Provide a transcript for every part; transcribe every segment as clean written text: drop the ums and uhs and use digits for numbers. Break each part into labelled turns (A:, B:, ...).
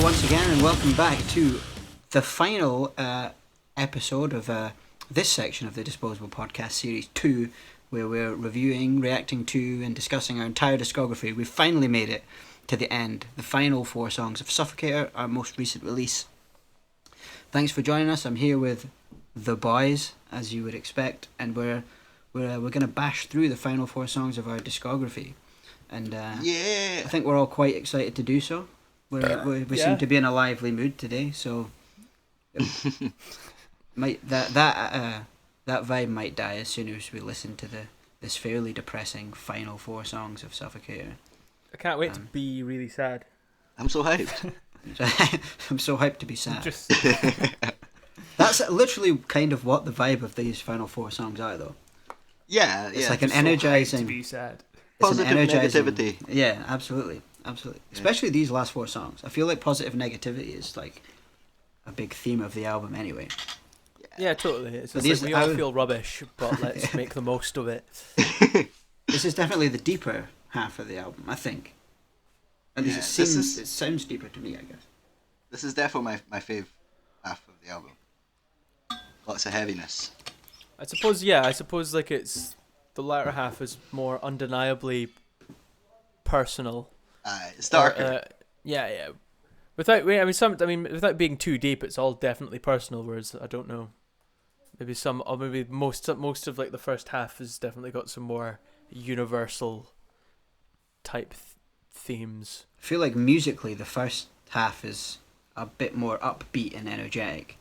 A: once again, and welcome back to the final episode of this section of the Disposable Podcast Series 2, where we're reviewing, reacting to, and discussing our entire discography. We've finally made it to the end, the final 4 songs of Suffocator, our most recent release. Thanks for joining us. I'm here with the boys, as you would expect, and we're going to bash through the final 4 songs of our discography. And I think we're all quite excited to do so. We seem to be in a lively mood today, so that vibe might die as soon as we listen to this fairly depressing final 4 songs of Suffocator.
B: I can't wait to be really sad.
C: I'm so hyped.
A: I'm so hyped to be sad. That's literally kind of what the vibe of these final 4 songs are, though.
C: Yeah,
A: it's like an energizing.
B: To be sad.
C: Positive negativity.
A: Yeah, absolutely. Especially these last 4 songs. I feel like positive negativity is like a big theme of the album anyway.
B: Yeah, totally. It's like we all feel rubbish, but let's make the most of it.
A: This is definitely the deeper half of the album, I think. At least it sounds deeper to me, I guess.
C: This is definitely my fave half of the album. Lots of heaviness.
B: I suppose like it's the latter half is more undeniably personal.
C: It's darker.
B: Without being too deep, it's all definitely personal. Whereas I don't know, maybe most of like the first half has definitely got some more universal type themes.
A: I feel like musically the first half is a bit more upbeat and energetic.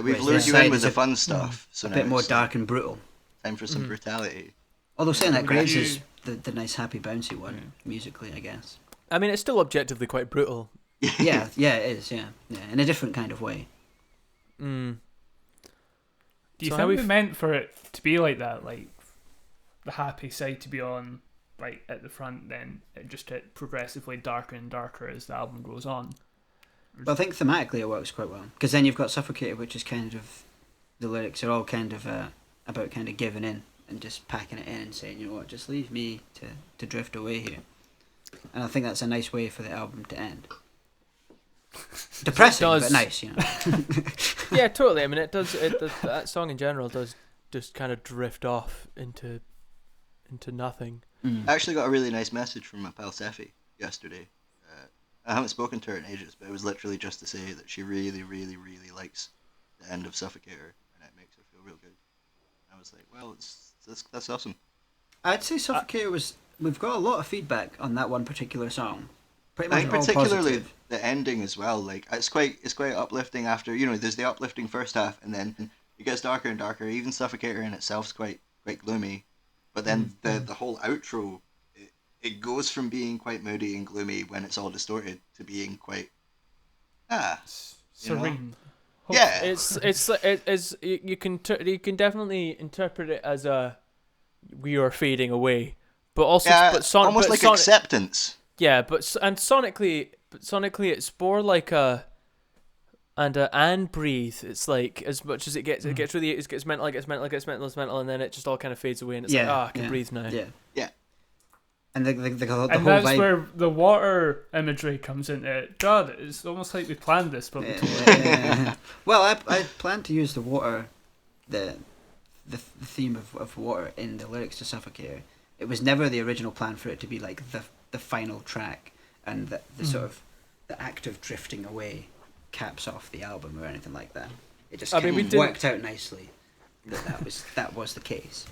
C: We've lured you in with the fun stuff. So
A: a bit more dark and brutal.
C: Time for some brutality.
A: Although saying that, Graves is the nice happy bouncy one, musically, I guess.
B: I mean, it's still objectively quite brutal.
A: yeah, it is, yeah, in a different kind of way.
B: Mm.
D: Do you think we meant for it to be like that, like the happy side to be on, like at the front, then it just get progressively darker and darker as the album goes on?
A: But I think thematically it works quite well, because then you've got Suffocator, which is kind of, the lyrics are all kind of about kind of giving in and just packing it in and saying, you know what, just leave me to drift away here. And I think that's a nice way for the album to end. Depressing, but nice, you know.
B: Yeah, totally. I mean, it does. That song in general does just kind of drift off into nothing.
C: I actually got a really nice message from my pal Seffi yesterday. I haven't spoken to her in ages, but it was literally just to say that she really, really, really likes the end of Suffocator, and it makes her feel real good. I was like, well, that's awesome.
A: I'd say Suffocator we've got a lot of feedback on that one particular song. Pretty much
C: I think
A: all
C: particularly
A: positive.
C: the ending as well. Like it's quite uplifting after, there's the uplifting first half, and then it gets darker and darker. Even Suffocator in itself is quite gloomy, but then the whole outro, it goes from being quite moody and gloomy when it's all distorted to being quite
D: serene.
C: Yeah,
B: it's you can definitely interpret it as we are fading away, but also
C: almost like acceptance.
B: Yeah, but sonically it's more like and breathe. It's like as much as it gets mental, and then it just all kind of fades away, and it's I can breathe now.
A: Yeah. And the whole
D: and that's
A: vibe.
D: where the water imagery comes into it. God, it's almost like we planned this, but
A: Well, I planned to use the water, the theme of water in the lyrics to Suffocator. It was never the original plan for it to be like the final track, and the sort of the act of drifting away caps off the album or anything like that. It just worked out nicely that was the case.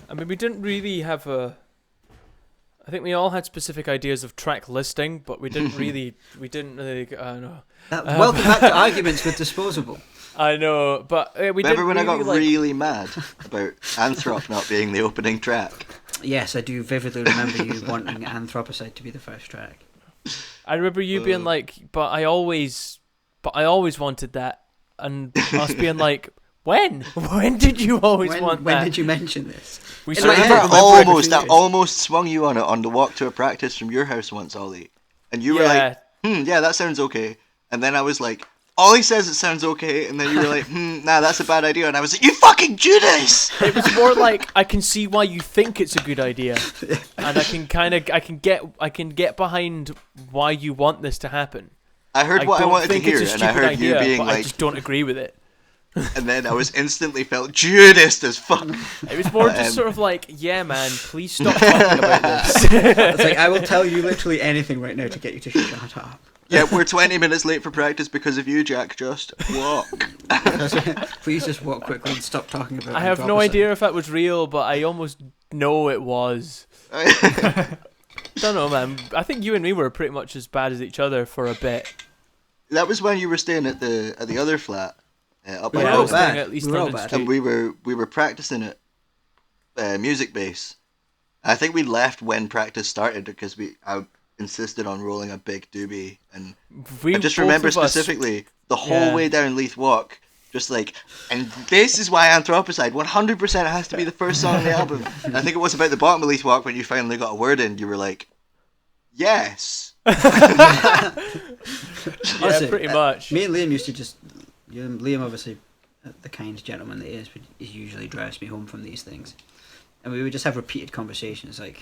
B: I mean, we didn't really have I think we all had specific ideas of track listing, but we didn't really. I don't know.
A: Welcome back to Arguments with Disposable.
B: I know, but we
C: Remember when
B: really
C: I got really mad about Anthrop not being the opening track?
A: Yes, I do vividly remember you wanting Anthropocide to be the first track.
B: I remember you being like, but I always wanted that, and us being like, when did you always want that?
A: When did you mention this?
C: I almost swung you on it on the walk to a practice from your house once, Ollie, and you were like, yeah, that sounds okay, and then I was like, Ollie says it sounds okay, and then you were like, nah, that's a bad idea, and I was like, you fucking Judas!
B: It was more like, I can see why you think it's a good idea, and I can get behind why you want this to happen.
C: I heard what I wanted to hear, and I heard
B: idea,
C: you being
B: but
C: like,
B: I just don't agree with it.
C: and then I was instantly felt Judas as fuck.
B: It was more just sort of like, yeah, man, please stop talking about this.
A: It's like, I will tell you literally anything right now to get you to shut up.
C: Yeah, we're 20 minutes late for practice because of you, Jack. Just walk.
A: Please just walk quickly and stop talking about it.
B: I have no idea if that was real, but I almost know it was. Don't know, man. I think you and me were pretty much as bad as each other for a bit.
C: That was when you were staying at the other flat. Up by
A: We were all bad.
B: At least
A: We were all
B: London
A: bad.
B: Street.
C: and we were practicing at music base. I think we left when practice started because I insisted on rolling a big doobie, and I just remember specifically the whole way down Leith Walk, just like, and this is why Anthropocide 100% has to be the first song on the album. And I think it was about the bottom of Leith Walk when you finally got a word in, you were like, yes.
B: Yeah, pretty much.
A: Me and Liam used to just... Liam, obviously, the kind gentleman that he is, but he usually drives me home from these things. And we would just have repeated conversations, like,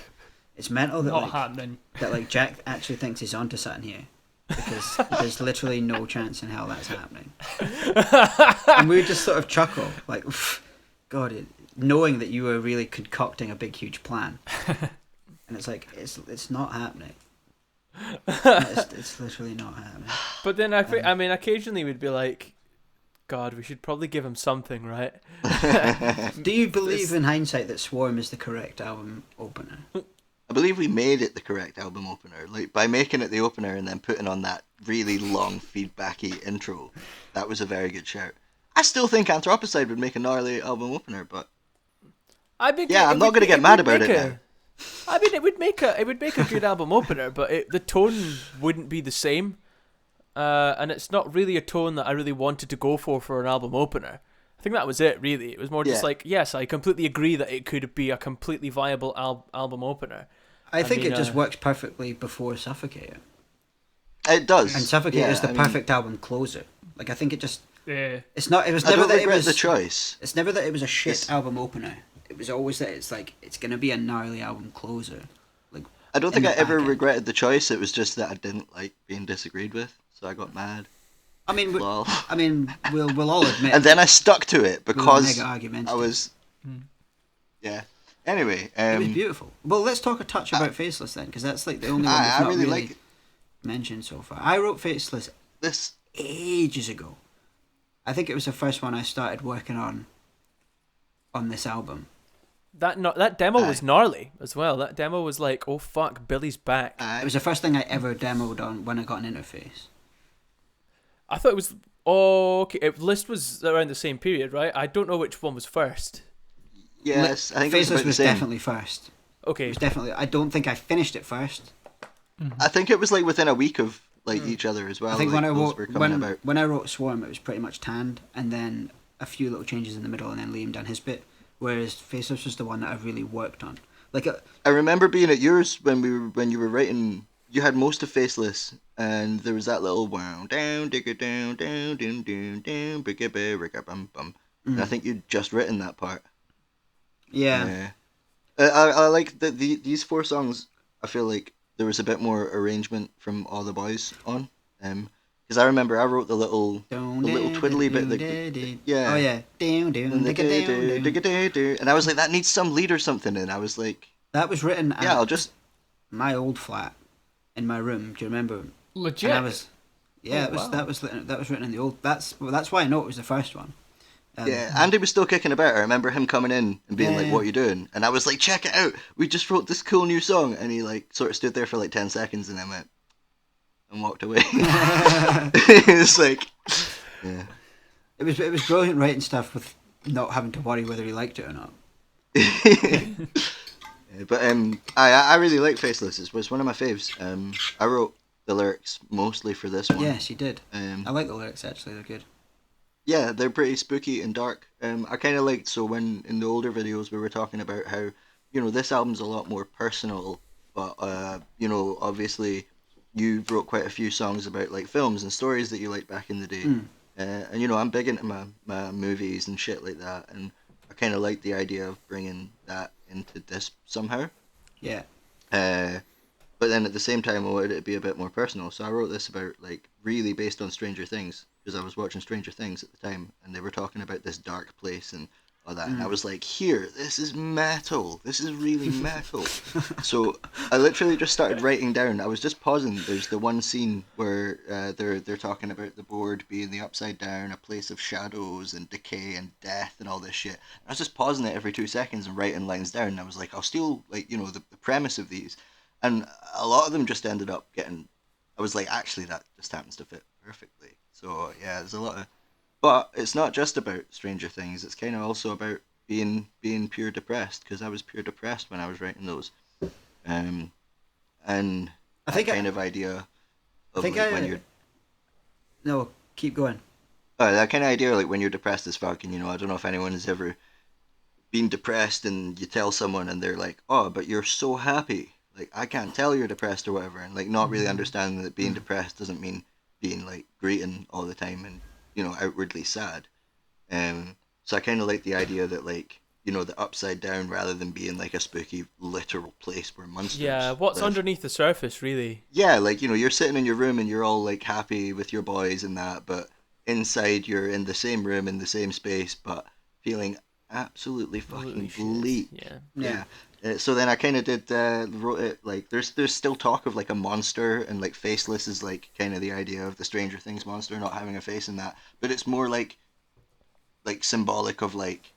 A: it's mental that,
D: Not happening.
A: that like Jack actually thinks he's onto something here. Because there's literally no chance in hell that's happening. And we would just sort of chuckle, like, oof, God, knowing that you were really concocting a big, huge plan. And it's like, it's not happening. It's literally not happening.
B: But then I mean, occasionally we'd be like, God, we should probably give him something, right?
A: Do you believe in hindsight that Swarm is the correct album opener?
C: I believe we made it the correct album opener. Like, by making it the opener and then putting on that really long feedbacky intro, that was a very good shout. I still think Anthropocide would make a gnarly album opener, but I'm not going to get mad about it now.
B: I mean, it would make a good album opener, but the tone wouldn't be the same. And it's not really a tone that I really wanted to go for an album opener. I think that was it, really. It was more just like, yes, I completely agree that it could be a completely viable album opener.
A: I think it just works perfectly before Suffocator.
C: It does.
A: And Suffocator is the perfect album closer. Like, I think it just...
D: Yeah.
A: It's not... It was
C: I
A: never
C: don't
A: that it
C: regret
A: was...
C: the choice.
A: It's never that it was a shit album opener. It was always that it's like, it's going to be a gnarly album closer. Like,
C: I don't think I ever regretted the choice. It was just that I didn't like being disagreed with, so I got mad.
A: I mean, we'll all admit.
C: And then I stuck to it because
A: I
C: was. Yeah. Anyway,
A: it was beautiful. Well, let's talk a touch about Faceless then, because that's like the only one that's not really mentioned so far. I wrote Faceless ages ago. I think it was the first one I started working on this album.
B: That demo was gnarly as well. That demo was like, oh fuck, Billy's back.
A: It was the first thing I ever demoed on when I got an interface.
B: I thought it was... Oh, okay. List was around the same period, right? I don't know which one was first.
C: Yes, I think
A: Faceless
C: it was about the same.
A: definitely first.
B: Okay.
A: It was definitely... I don't think I finished it first.
C: Mm-hmm. I think it was like within a week of each other as well.
A: I think
C: like,
A: when I wrote Swarm, it was pretty much tanned, and then a few little changes in the middle, and then Liam done his bit. Whereas Faceless was the one that I really worked on. Like,
C: I remember being at yours when you were writing. You had most of Faceless, and there was that little wow down, digger down, down, down, down, down, bigga bigga bum bum. And I think you'd just written that part.
A: Yeah.
C: I like these 4 songs. I feel like there was a bit more arrangement from all the boys on. Because I remember I wrote the little twiddly bit. Yeah.
A: Oh yeah.
C: And I was like, that needs some lead or something. And I was like,
A: that was written at my old flat in my room. Do you remember?
D: Legit.
A: And that was written in the old. That's why I know it was the first one.
C: Yeah, Andy was still kicking about. I remember him coming in and being like, "What are you doing?" And I was like, "Check it out. We just wrote this cool new song." And he like sort of stood there for like 10 seconds and then went and walked away. It was like, yeah.
A: It was brilliant writing stuff with not having to worry whether he liked it or not.
C: But I really like Faceless. It was one of my faves. I wrote the lyrics mostly for this one.
A: Yes, you did. I like the lyrics actually. They're good.
C: Yeah, they're pretty spooky and dark. I kind of liked, so when in the older videos we were talking about how, this album's a lot more personal, but, obviously you wrote quite a few songs about, like, films and stories that you liked back in the day. And, I'm big into my movies and shit like that, and I kind of like the idea of bringing that into this somehow.
A: Yeah.
C: But then at the same time I wanted it to be a bit more personal, so I wrote this about, like, really based on Stranger Things, because I was watching Stranger Things at the time, and they were talking about this dark place and all that, and I was like, here, this is metal. This is really metal. So I literally just started writing down. I was just pausing. There's the one scene where they're talking about the board being the upside down, a place of shadows and decay and death and all this shit. I was just pausing it every 2 seconds and writing lines down. And I was like, I'll steal, like, you know, the premise of these. And a lot of them just ended up getting... I was like, actually, that just happens to fit perfectly. So, yeah, there's a lot of... But it's not just about Stranger Things. It's kind of also about being pure depressed, because I was pure depressed when I was writing those. And I think kind of idea of like when you're...
A: No, keep going.
C: That kind of idea, like when you're depressed as fuck, and you know, I don't know if anyone has ever been depressed and you tell someone and they're like, oh, but you're so happy. Like, I can't tell you're depressed or whatever, and like not really understanding that being depressed doesn't mean being like greeting all the time and, you know, outwardly sad. So I kind of like the idea that, like, you know, the upside down, rather than being like a spooky literal place where monsters
B: what's
C: live.
B: underneath the surface, really.
C: Yeah, like, you know, you're sitting in your room and you're all like happy with your boys and that, but inside you're in the same room, in the same space, but feeling absolutely fucking bleak. Yeah. So then I kind of wrote it like there's still talk of like a monster, and like faceless is like kind of the idea of the Stranger Things monster not having a face in that, but it's more like symbolic of, like,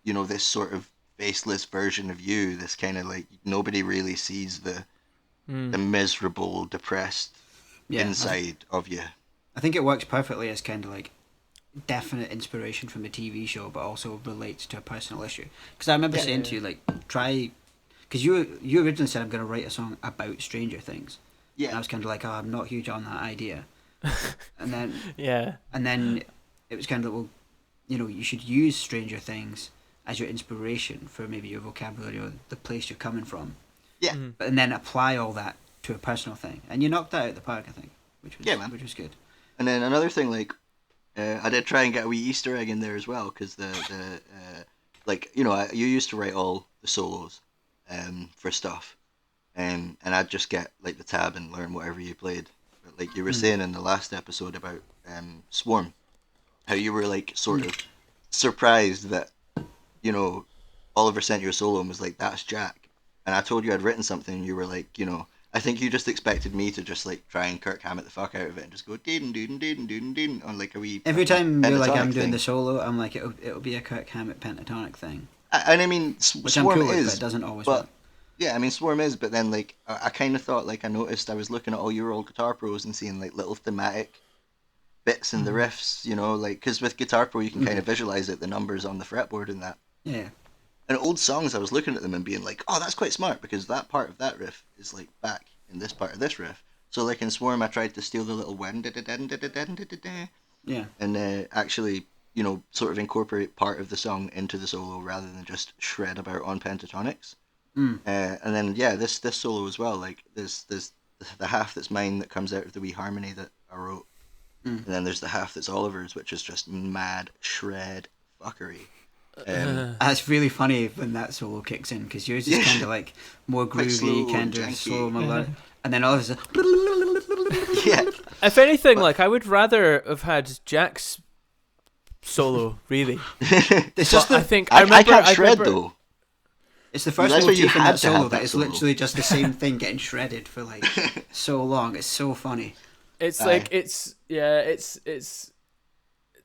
C: you know, this sort of faceless version of you, this kind of like nobody really sees the miserable, depressed inside of you.
A: I think it works perfectly as kind of like definite inspiration from the TV show, but also relates to a personal issue. Because I remember saying to you, like, try, because you originally said I'm going to write a song about Stranger Things.
C: Yeah.
A: And I was kind of like, oh, I'm not huge on that idea. And then and then it was kind of like, well, you know, you should use Stranger Things as your inspiration for maybe your vocabulary or the place you're coming from.
C: Yeah.
A: But and then apply all that to a personal thing, and you knocked that out of the park, I think, which was good.
C: And then another thing, like, I did try and get a wee Easter egg in there as well, because like, you know, you used to write all the solos for stuff, and I'd just get like the tab and learn whatever you played. But like you were saying in the last episode about Swarm, how you were like sort of surprised that, you know, Oliver sent you a solo and was like, that's Jack, and I told you I'd written something and you were like, you know, I think you just expected me to just like try and Kirk Hammett the fuck out of it and just go ding ding ding ding ding on like a wee.
A: Every time you're like, I'm doing
C: thing.
A: the solo, I'm like, it'll be a Kirk Hammett pentatonic thing.
C: And I mean,
A: which
C: Swarm
A: I'm cool with,
C: is,
A: but it doesn't always
C: but
A: work.
C: yeah, I mean, Swarm is, but then like I kind of thought, like, I noticed I was looking at all your old Guitar Pros and seeing like little thematic bits in the riffs, you know, like, because with Guitar Pro you can kind of visualize it, the numbers on the fretboard and that.
A: Yeah.
C: And old songs, I was looking at them and being like, oh, that's quite smart, because that part of that riff is like back in this part of this riff. So like in Swarm, I tried to steal the little
A: Yeah.
C: and actually, you know, sort of incorporate part of the song into the solo rather than just shred about on pentatonics. And then this solo as well, like there's the half that's mine that comes out of the wee harmony that I wrote, and then there's the half that's Oliver's, which is just mad shred fuckery.
A: That's really funny when that solo kicks in, because yours is kind of like more groovy, kind of slow melodic, and then all of a sudden,
B: if anything, like, I would rather have had Jack's solo, really.
A: It's just
B: I think
C: I can't shred though.
A: It's the first motif in that solo that is literally just the same thing getting shredded for like so long. It's so funny.
B: It's like it's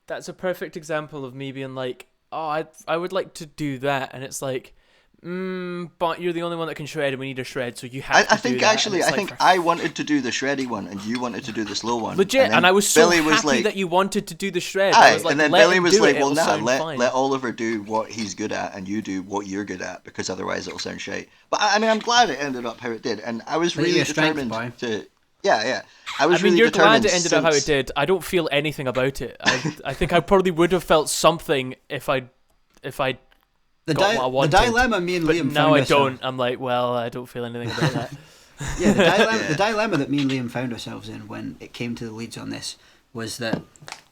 B: that's a perfect example of me being like, oh, I would like to do that, and it's like, but you're the only one that can shred, and we need a shred, so you have to
C: I think
B: do that.
C: Actually, I think I wanted to do the shreddy one, and you wanted to do the slow one.
B: Legit, and I was so
C: Billy
B: happy
C: was like,
B: that you wanted to do the shred.
C: Aye,
B: I was like,
C: and then
B: let
C: Billy
B: him
C: was
B: do
C: like,
B: it,
C: well,
B: it'll
C: nah,
B: sound fine.
C: let Oliver do what he's good at, and you do what you're good at, because otherwise it'll sound shite. But I mean, I'm glad it ended up how it did, and I was really determined to... Yeah. I mean,
B: you're glad it ended up how it did. I don't feel anything about it. I think I probably would have felt something if I got what I wanted.
A: The dilemma me and Liam found
B: now I
A: ourselves...
B: don't. I'm like, well, I don't feel anything about that.
A: The dilemma that me and Liam found ourselves in when it came to the leads on this was that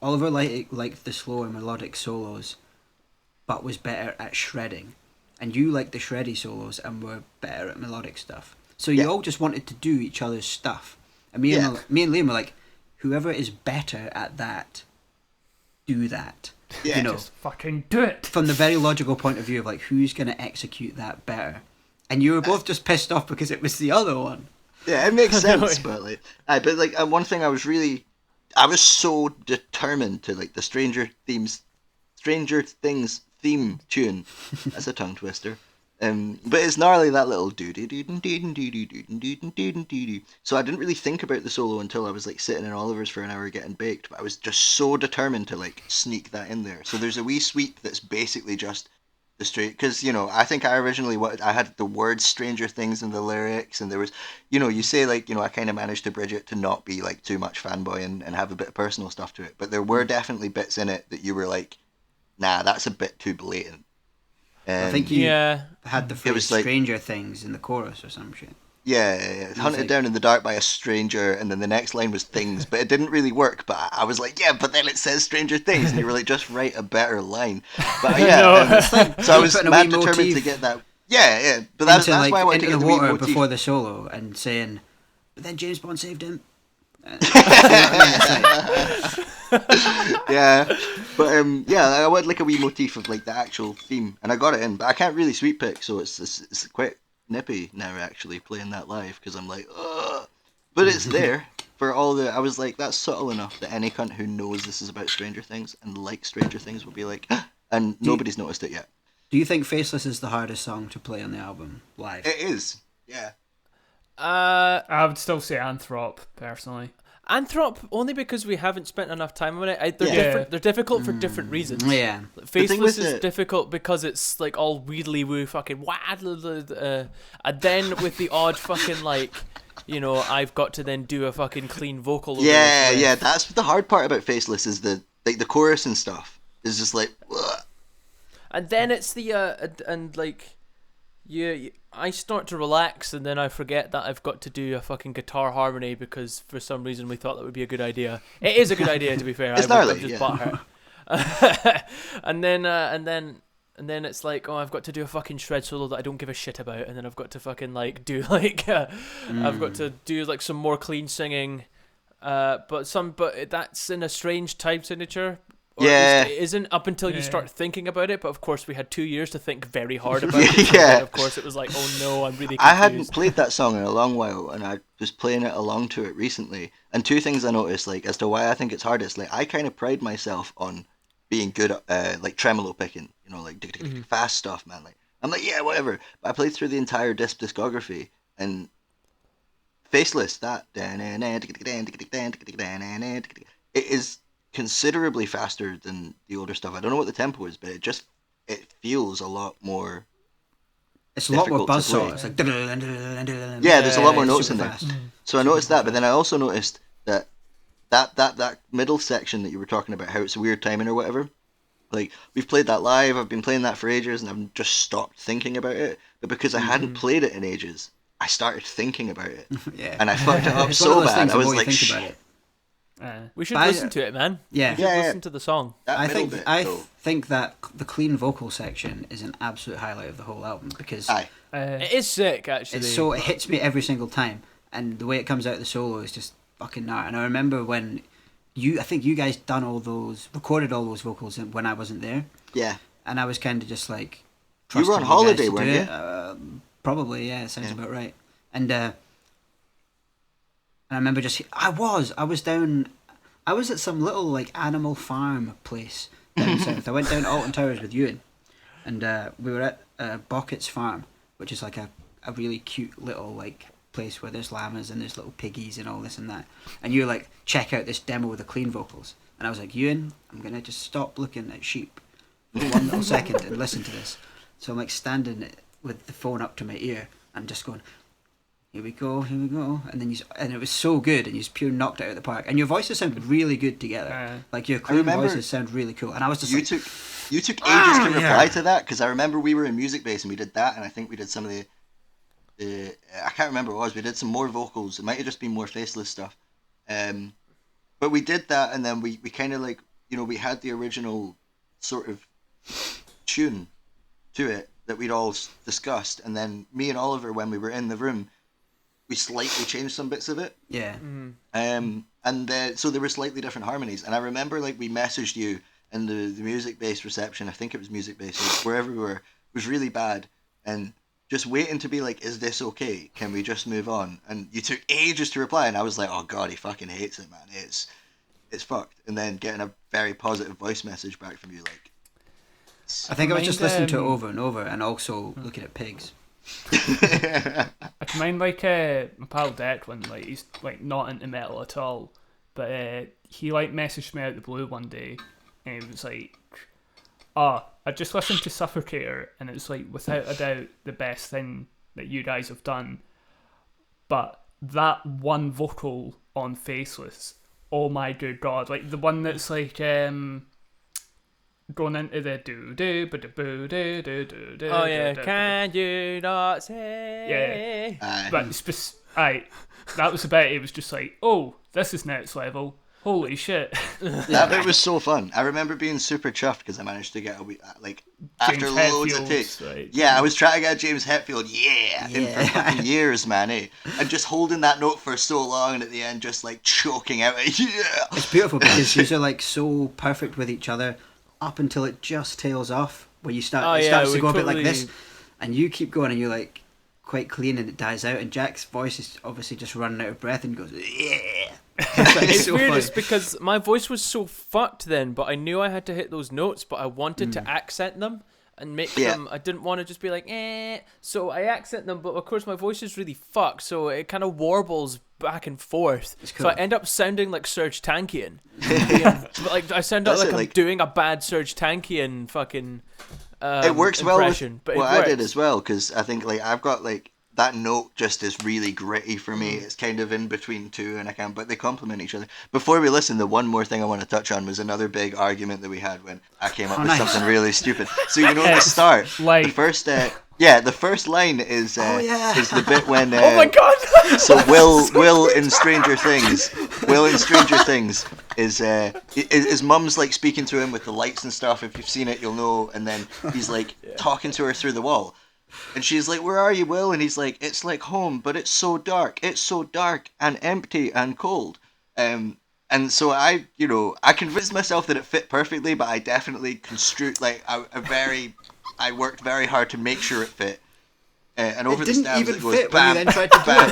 A: Oliver liked the slower melodic solos, but was better at shredding, and you liked the shreddy solos and were better at melodic stuff. So you all just wanted to do each other's stuff. And me and Liam were like, whoever is better at that, do that.
C: Yeah,
A: you know,
D: just fucking do it.
A: From the very logical point of view of like who's going to execute that better, and you were both just pissed off because it was the other one.
C: Yeah, it makes sense, but one thing I was so determined to like the Stranger Things theme tune. That's a tongue twister. But it's gnarly, that little do. So I didn't really think about the solo until I was like sitting in Oliver's for an hour getting baked, but I was just so determined to like sneak that in there. So there's a wee sweep that's basically just the straight, because I think I originally I had the words Stranger Things in the lyrics, and there was you say like I kind of managed to bridge it to not be like too much fanboy and have a bit of personal stuff to it, but there were definitely bits in it that you were like, nah, that's a bit too blatant.
A: I think you had the
C: It
A: phrase
C: was like,
A: Stranger Things in the chorus or some shit.
C: Yeah. Hunted down in the dark by a stranger, and then the next line was things, but it didn't really work. But I was like, yeah, but then it says Stranger Things, and you were like, just write a better line. But yeah, so I was mad determined to get that. Yeah, but that's why I wanted to get
A: the
C: the wee
A: water
C: motif
A: before the solo and saying, but then James Bond saved him.
C: Yeah, but I would like a wee motif of like the actual theme, and I got it in, but I can't really sweep pick, so it's quite nippy now actually playing that live, because I'm like, ugh. But it's there for all the. I was like, that's subtle enough that any cunt who knows this is about Stranger Things and likes Stranger Things will be like, and nobody's noticed it yet.
A: Do you think Faceless is the hardest song to play on the album live?
C: It is, yeah.
D: I would still say Anthrop, personally.
B: Anthrop, only because we haven't spent enough time on it. They're different. They're difficult for different reasons.
A: Yeah.
B: Faceless is difficult because it's like all wheedly woo fucking and then with the odd fucking like, I've got to then do a fucking clean vocal.
C: Yeah. That's the hard part about Faceless is the chorus and stuff is just like. Ugh.
B: And then it's the I start to relax, and then I forget that I've got to do a fucking guitar harmony because for some reason we thought that would be a good idea. It is a good idea, to be fair.
C: It's gnarly, just
B: bought her. and then it's like, oh, I've got to do a fucking shred solo that I don't give a shit about, and then I've got to fucking like do like I've got to do like some more clean singing, but that's in a strange time signature. Or
C: yeah,
B: it isn't up until you start thinking about it. But of course, we had 2 years to think very hard about it.
C: Yeah,
B: and of course, it was like, oh no, I'm really confused.
C: I hadn't played that song in a long while, and I was playing it along to it recently. And two things I noticed, like as to why I think it's hardest, like I kind of pride myself on being good at like tremolo picking, like fast stuff, man. Like I'm like, yeah, whatever. But I played through the entire discography, and Faceless, that it is considerably faster than the older stuff. I don't know what the tempo is, but it feels a lot more.
A: It's a lot more buzzsaw. It's like
C: there's a lot more notes in there. So I noticed that, but then I also noticed that middle section that you were talking about, how it's weird timing or whatever. Like we've played that live. I've been playing that for ages, and I've just stopped thinking about it. But because I hadn't played it in ages, I started thinking about it, and I fucked it up so bad. I was like, shit.
B: We should listen to it, man.
A: Yeah,
B: listen to the song.
A: I think that the clean vocal section is an absolute highlight of the whole album because
B: it is sick. Actually,
A: it hits me every single time, and the way it comes out of the solo is just fucking gnarly. And I remember when I think you guys recorded all those vocals when I wasn't there.
C: Yeah,
A: and I was kind of just like.
C: You were on holiday, weren't you?
A: Probably, yeah. Sounds about right. And I remember I was at some little like animal farm place down south. I went down to Alton Towers with Ewan, and we were at Bockett's farm, which is like a really cute little like place where there's llamas and there's little piggies and all this and that. And you were like, check out this demo with the clean vocals. And I was like, Ewan, I'm gonna just stop looking at sheep for 1 little second and listen to this. So I'm like standing with the phone up to my ear and just going, here we go, and then it was so good, and you just pure knocked it out of the park, and your voices sounded really good together. Like your clean voices sound really cool, and I was just
C: you took ages to reply to that, because I remember we were in Music Base and we did that, and I think we did some of the I can't remember what it was. We did some more vocals. It might have just been more Faceless stuff, but we did that, and then we kind of like we had the original sort of tune to it that we'd all discussed, and then me and Oliver, when we were in the room, we slightly changed some bits of it.
A: Yeah.
C: And And so there were slightly different harmonies. And I remember like we messaged you, and the music-based reception, I think it was music-based, wherever we were, was really bad. And just waiting to be like, is this okay? Can we just move on? And you took ages to reply, and I was like, oh god, he fucking hates it, man. It's fucked. And then getting a very positive voice message back from you, like...
A: I think I was just listening to it over and over, and also looking at pigs.
D: I can mind like my pal Declan, like he's like not into metal at all, but he like messaged me out the blue one day, and he was like, I just listened to Suffocator, and it's like without a doubt the best thing that you guys have done, but that one vocal on Faceless, oh my good god, like the one that's like going into the do do ba do boo do do do do.
B: Oh yeah, can you not say?
D: Yeah, but that was the bit. It was just like, oh, this is next level. Holy shit!
C: That bit was so fun. I remember being super chuffed because I managed to get a wee, like after
D: James
C: loads of
D: Hetfield's,
C: takes.
D: right.
C: Yeah, I was trying to get James Hetfield. In for fucking years, man. And just holding that note for so long, and at the end, just like choking out.
A: It's beautiful because you're like so perfect with each other up until it just tails off, where you start. It starts to go a bit like this, and you keep going, and you're like quite clean, and it dies out, and Jack's voice is obviously just running out of breath, and he goes, yeah.
B: It's
A: so
B: weird,
A: funny.
B: it's because my voice was so fucked then, but I knew I had to hit those notes, but I wanted to accent them and make them. I didn't want to just be like, so I accent them, but of course my voice is really fucked, so it kind of warbles back and forth.
A: Cool.
B: So I end up sounding like Serge Tankian. Like I sound like I'm doing a bad Serge Tankian fucking
C: it works well with
B: but
C: what I did as well, because I think like I've got like that note just is really gritty for me. It's kind of in between two, and but they complement each other. Before we listen, the one more thing I want to touch on was another big argument that we had when I came up with something really stupid. So you know, at the start,
D: like...
C: the first the first line is the bit when
B: oh my god.
C: So Will in Stranger Things is his mum's like speaking to him with the lights and stuff. If you've seen it, you'll know. And then he's like talking to her through the wall. And she's like, where are you, Will? And he's like, it's like home, but it's so dark. It's so dark and empty and cold. And so I convinced myself that it fit perfectly, but I definitely construed, like, I worked very hard to make sure it fit. And over the stabs it goes bam, bam, bam, bam,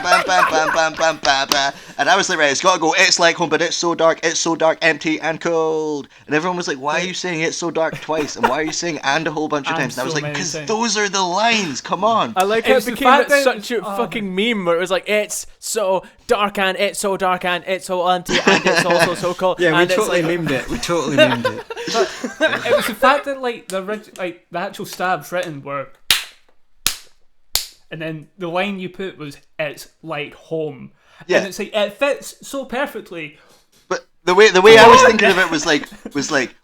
C: bam, bam, bam, bam, bam, bam. And I was like, right, it's got to go, it's like home, but it's so dark, empty and cold. And everyone was like, why are you saying it's so dark twice? And why are you saying and a whole bunch of times? And I was like, because those are the lines, come on.
B: I like how it became such a fucking meme where it was like, it's so dark and it's so dark and it's so empty and it's also so cold.
A: Yeah,
B: and
A: we totally memed it.
D: But it was the fact that like the actual stabs written were... And then the line you put was, it's like home.
C: Yeah.
D: And it's like, it fits so perfectly.
C: But the way I was thinking of it was like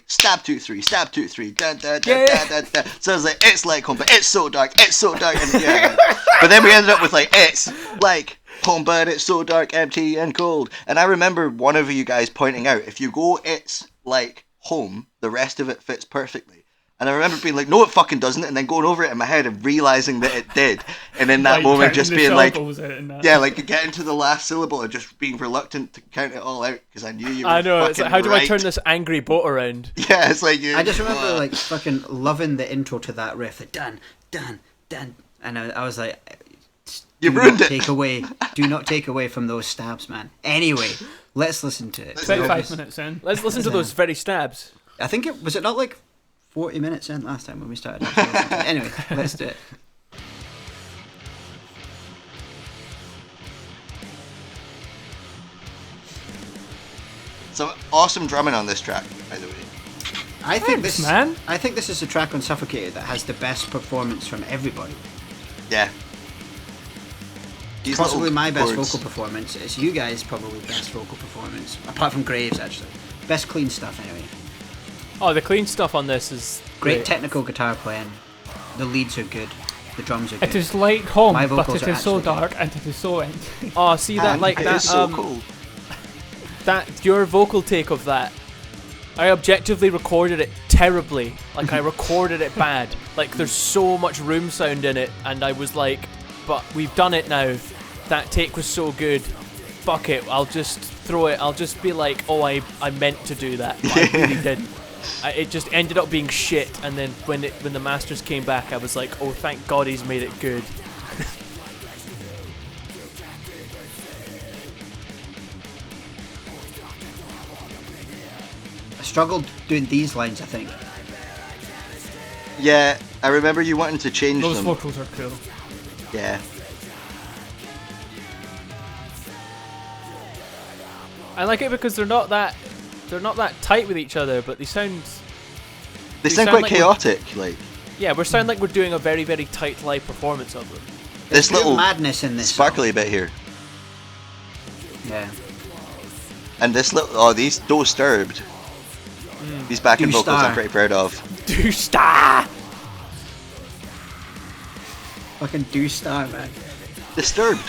C: stab 2 3, stab 2 3, da da da da da da. So I was like, it's like home, but it's so dark, and yeah. But then we ended up with like, it's like home, but it's so dark, empty and cold. And I remember one of you guys pointing out, if you go it's like home, the rest of it fits perfectly. And I remember being like, no, it fucking doesn't, and then going over it in my head and realising that it did. And in that like moment just being like, like getting to the last syllable and just being reluctant to count it all out because I knew you were
B: it's like, how do I turn this angry boat around?
C: Yeah, it's like...
A: I just remember like fucking loving the intro to that riff, the dun, dun, dun. And I was like,
C: you ruined it.
A: Do not take away from those stabs, man. Anyway, let's listen to it.
D: It's about 5 minutes in.
B: Let's listen to those very stabs.
A: I think was it not like 40 minutes in last time when we started. Anyway, let's do it.
C: Some awesome drumming on this track, by the way.
A: I think this is the track on Suffocator that has the best performance from everybody.
C: Yeah.
A: These possibly my best vocal performance. It's you guys' probably best vocal performance, apart from Graves actually. Best clean stuff anyway.
B: Oh, the clean stuff on this is
A: great technical guitar playing. The leads are good. The drums are good.
D: It is like home, but it is so dark and it is so empty.
B: Oh, see that like that
C: so cool.
B: That your vocal take of that. I objectively recorded it terribly. Like I recorded it bad. Like there's so much room sound in it, and I was like, but we've done it now. That take was so good. fuck it, I'll just throw it. I'll just be like, oh, I meant to do that, but I really didn't. It just ended up being shit, and then when the masters came back, I was like, oh, thank God he's made it good.
A: I struggled doing these lines, I think.
C: Yeah, I remember you wanting to change
D: Those
C: them.
D: vocals are cool.
C: Yeah.
B: I like it because they're not that tight with each other, but they sound
C: Sound quite
B: like
C: chaotic, like.
B: Yeah, we sound like we're doing a very, very tight live performance of them.
C: This
A: There's
C: little
A: madness in this
C: sparkly
A: song.
C: bit here.
A: Yeah.
C: And this little, these Disturbed. These backing
A: Do
C: vocals
A: Star.
C: I'm pretty proud of.
B: Do star.
A: Fucking do star, man.
C: Disturbed.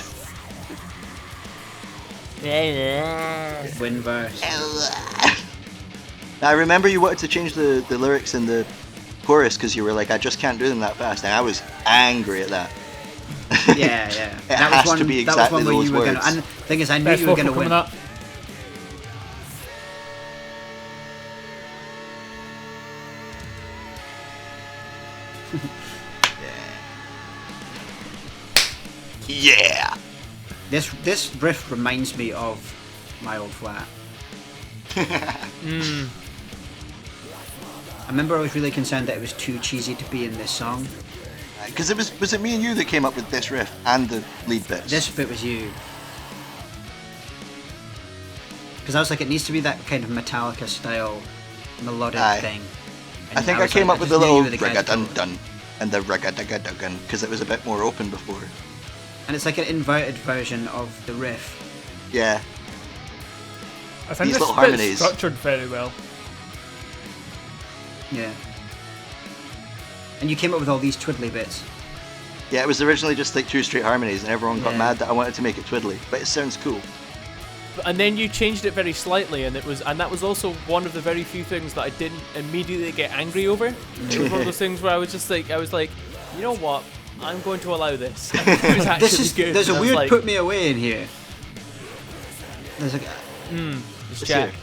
A: Win verse.
C: Now, I remember you wanted to change the lyrics in the chorus because you were like, I just can't do them that fast, and I was angry at that.
A: Yeah.
C: It has to be exactly
A: where
C: those
A: you were
C: words.
A: gonna, and the thing is, I knew
D: Best
A: you were
D: vocal
A: going to win.
D: coming up.
C: Yeah.
A: This riff reminds me of my old flat. I remember I was really concerned that it was too cheesy to be in this song.
C: Because was it me and you that came up with this riff and the lead bits?
A: This bit was you. Because I was like, it needs to be that kind of Metallica style melodic thing. And
C: I think I
A: was
C: came
A: like,
C: up with
A: just
C: the
A: knew you
C: little
A: were the guy to
C: ragga
A: do
C: dun
A: it.
C: dun and the ragga dugga duggan because it was a bit more open before.
A: And it's like an inverted version of the riff.
C: Yeah.
D: I think
C: These
D: this
C: little
D: bit's
C: harmonies.
D: structured very well.
A: Yeah. And you came up with all these twiddly bits.
C: Yeah, it was originally just like 2 straight harmonies, and everyone got
A: Yeah.
C: mad that I wanted to make it twiddly, but it sounds cool.
B: And then you changed it very slightly, and that was also one of the very few things that I didn't immediately get angry over. It was one of those things where I was like, you know what? I'm going to allow this. I think it was actually good.
A: There's a
B: I was
A: weird
B: like,
A: put me away in here. There's a
B: it's Jack.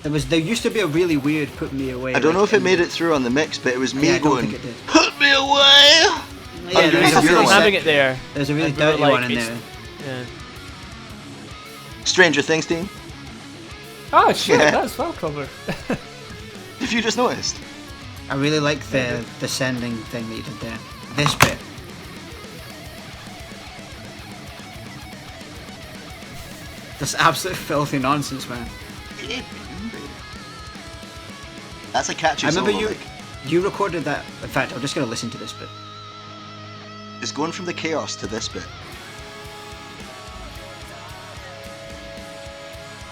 A: there used to be a really weird put me away.
C: I don't know
A: like,
C: if it
A: in
C: made
A: the-
C: it through on the mix, but it was me
A: Yeah, I don't
C: going,
A: think it did.
C: "Put me away!"
A: Yeah,
C: Underneath
A: there's
C: your
A: a really
C: one.
B: having it there.
A: There's a really
B: And we were
A: dirty
B: like,
A: one in
B: it's-
A: there.
B: Yeah.
C: Stranger Things team.
D: Oh shit,
C: Yeah.
D: that's well covered.
C: If you just noticed.
A: I really like the descending thing that you did there. This bit. This absolute filthy nonsense, man.
C: That's a catchy
A: I remember
C: solo.
A: you
C: Like,
A: you recorded that. In fact, I'm just gonna listen to this bit.
C: it's going from the chaos to this bit.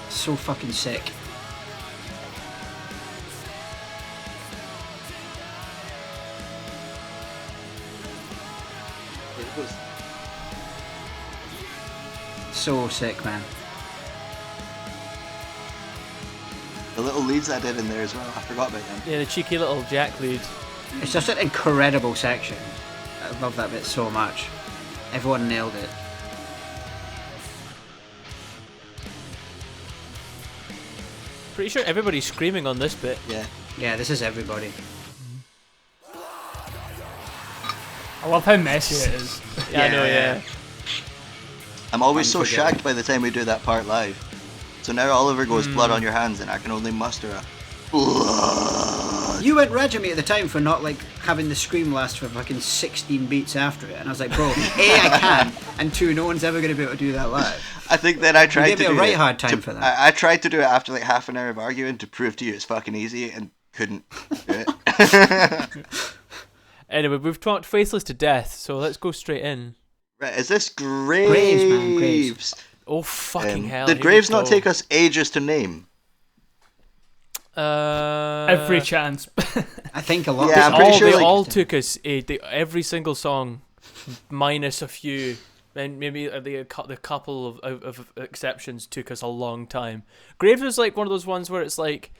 A: So fucking sick. So sick, man.
C: The little leads I did in there as well. I forgot about them.
B: Yeah, the cheeky little Jack lead.
A: It's just an incredible section. I love that bit so much. Everyone nailed it.
B: Pretty sure everybody's screaming on this bit.
C: Yeah.
A: Yeah, this is everybody.
D: I love how messy it is.
B: Yeah, I know,
A: Yeah.
B: yeah.
C: I'm always so
A: Unforgettable.
C: shagged by the time we do that part live. So now Oliver goes blood on your hands, and I can only muster a blood.
A: You went rage at me at the time for not like having the scream last for fucking 16 beats after it, and I was like, bro, A, I can, and 2, no one's ever going to be able to do that live.
C: I think that I tried
A: gave
C: to
A: me a
C: do
A: right
C: it
A: hard time
C: to-
A: for that.
C: I tried to do it after like half an hour of arguing to prove to you it's fucking easy, and couldn't do it.
B: Anyway, we've talked Faithless to death, so let's go straight in.
C: Right, is this Graves?
A: Graves, man, Graves.
B: Oh, fucking hell.
C: Did
B: here we
C: Graves not
B: go.
C: take us ages to name?
D: Every chance.
A: I think a lot.
C: Yeah, I'm
A: of
C: pretty
B: all,
C: sure,
B: they
C: like-
B: all took us every single song, minus a few, and maybe the couple of exceptions took us a long time. Graves was like one of those ones where it's like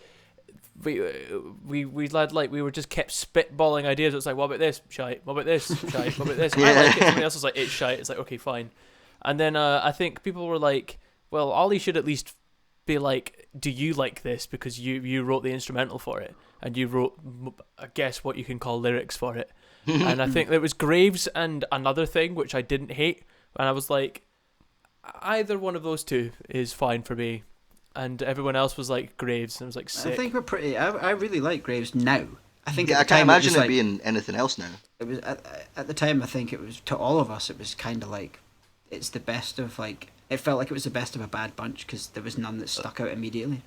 B: we were just kept spitballing ideas. It's like, what about this? Shite. What about this? Shite. What about this? I like it. Somebody else was like, it's shite. It's like, okay, fine. And then I think people were like, well, Ollie should at least be like, do you like this? Because you wrote the instrumental for it. And you wrote, I guess, what you can call lyrics for it. And I think there was Graves and Another Thing, which I didn't hate. And I was like, either one of those two is fine for me. And everyone else was like Graves. And I was like, sick.
A: I think we're pretty... I really like Graves now. I think
C: I can't imagine it being anything else now.
A: It was at the time. I think it was, to all of us, it was kind of like, it's the best of like. It felt like it was the best of a bad bunch because there was none that stuck out immediately.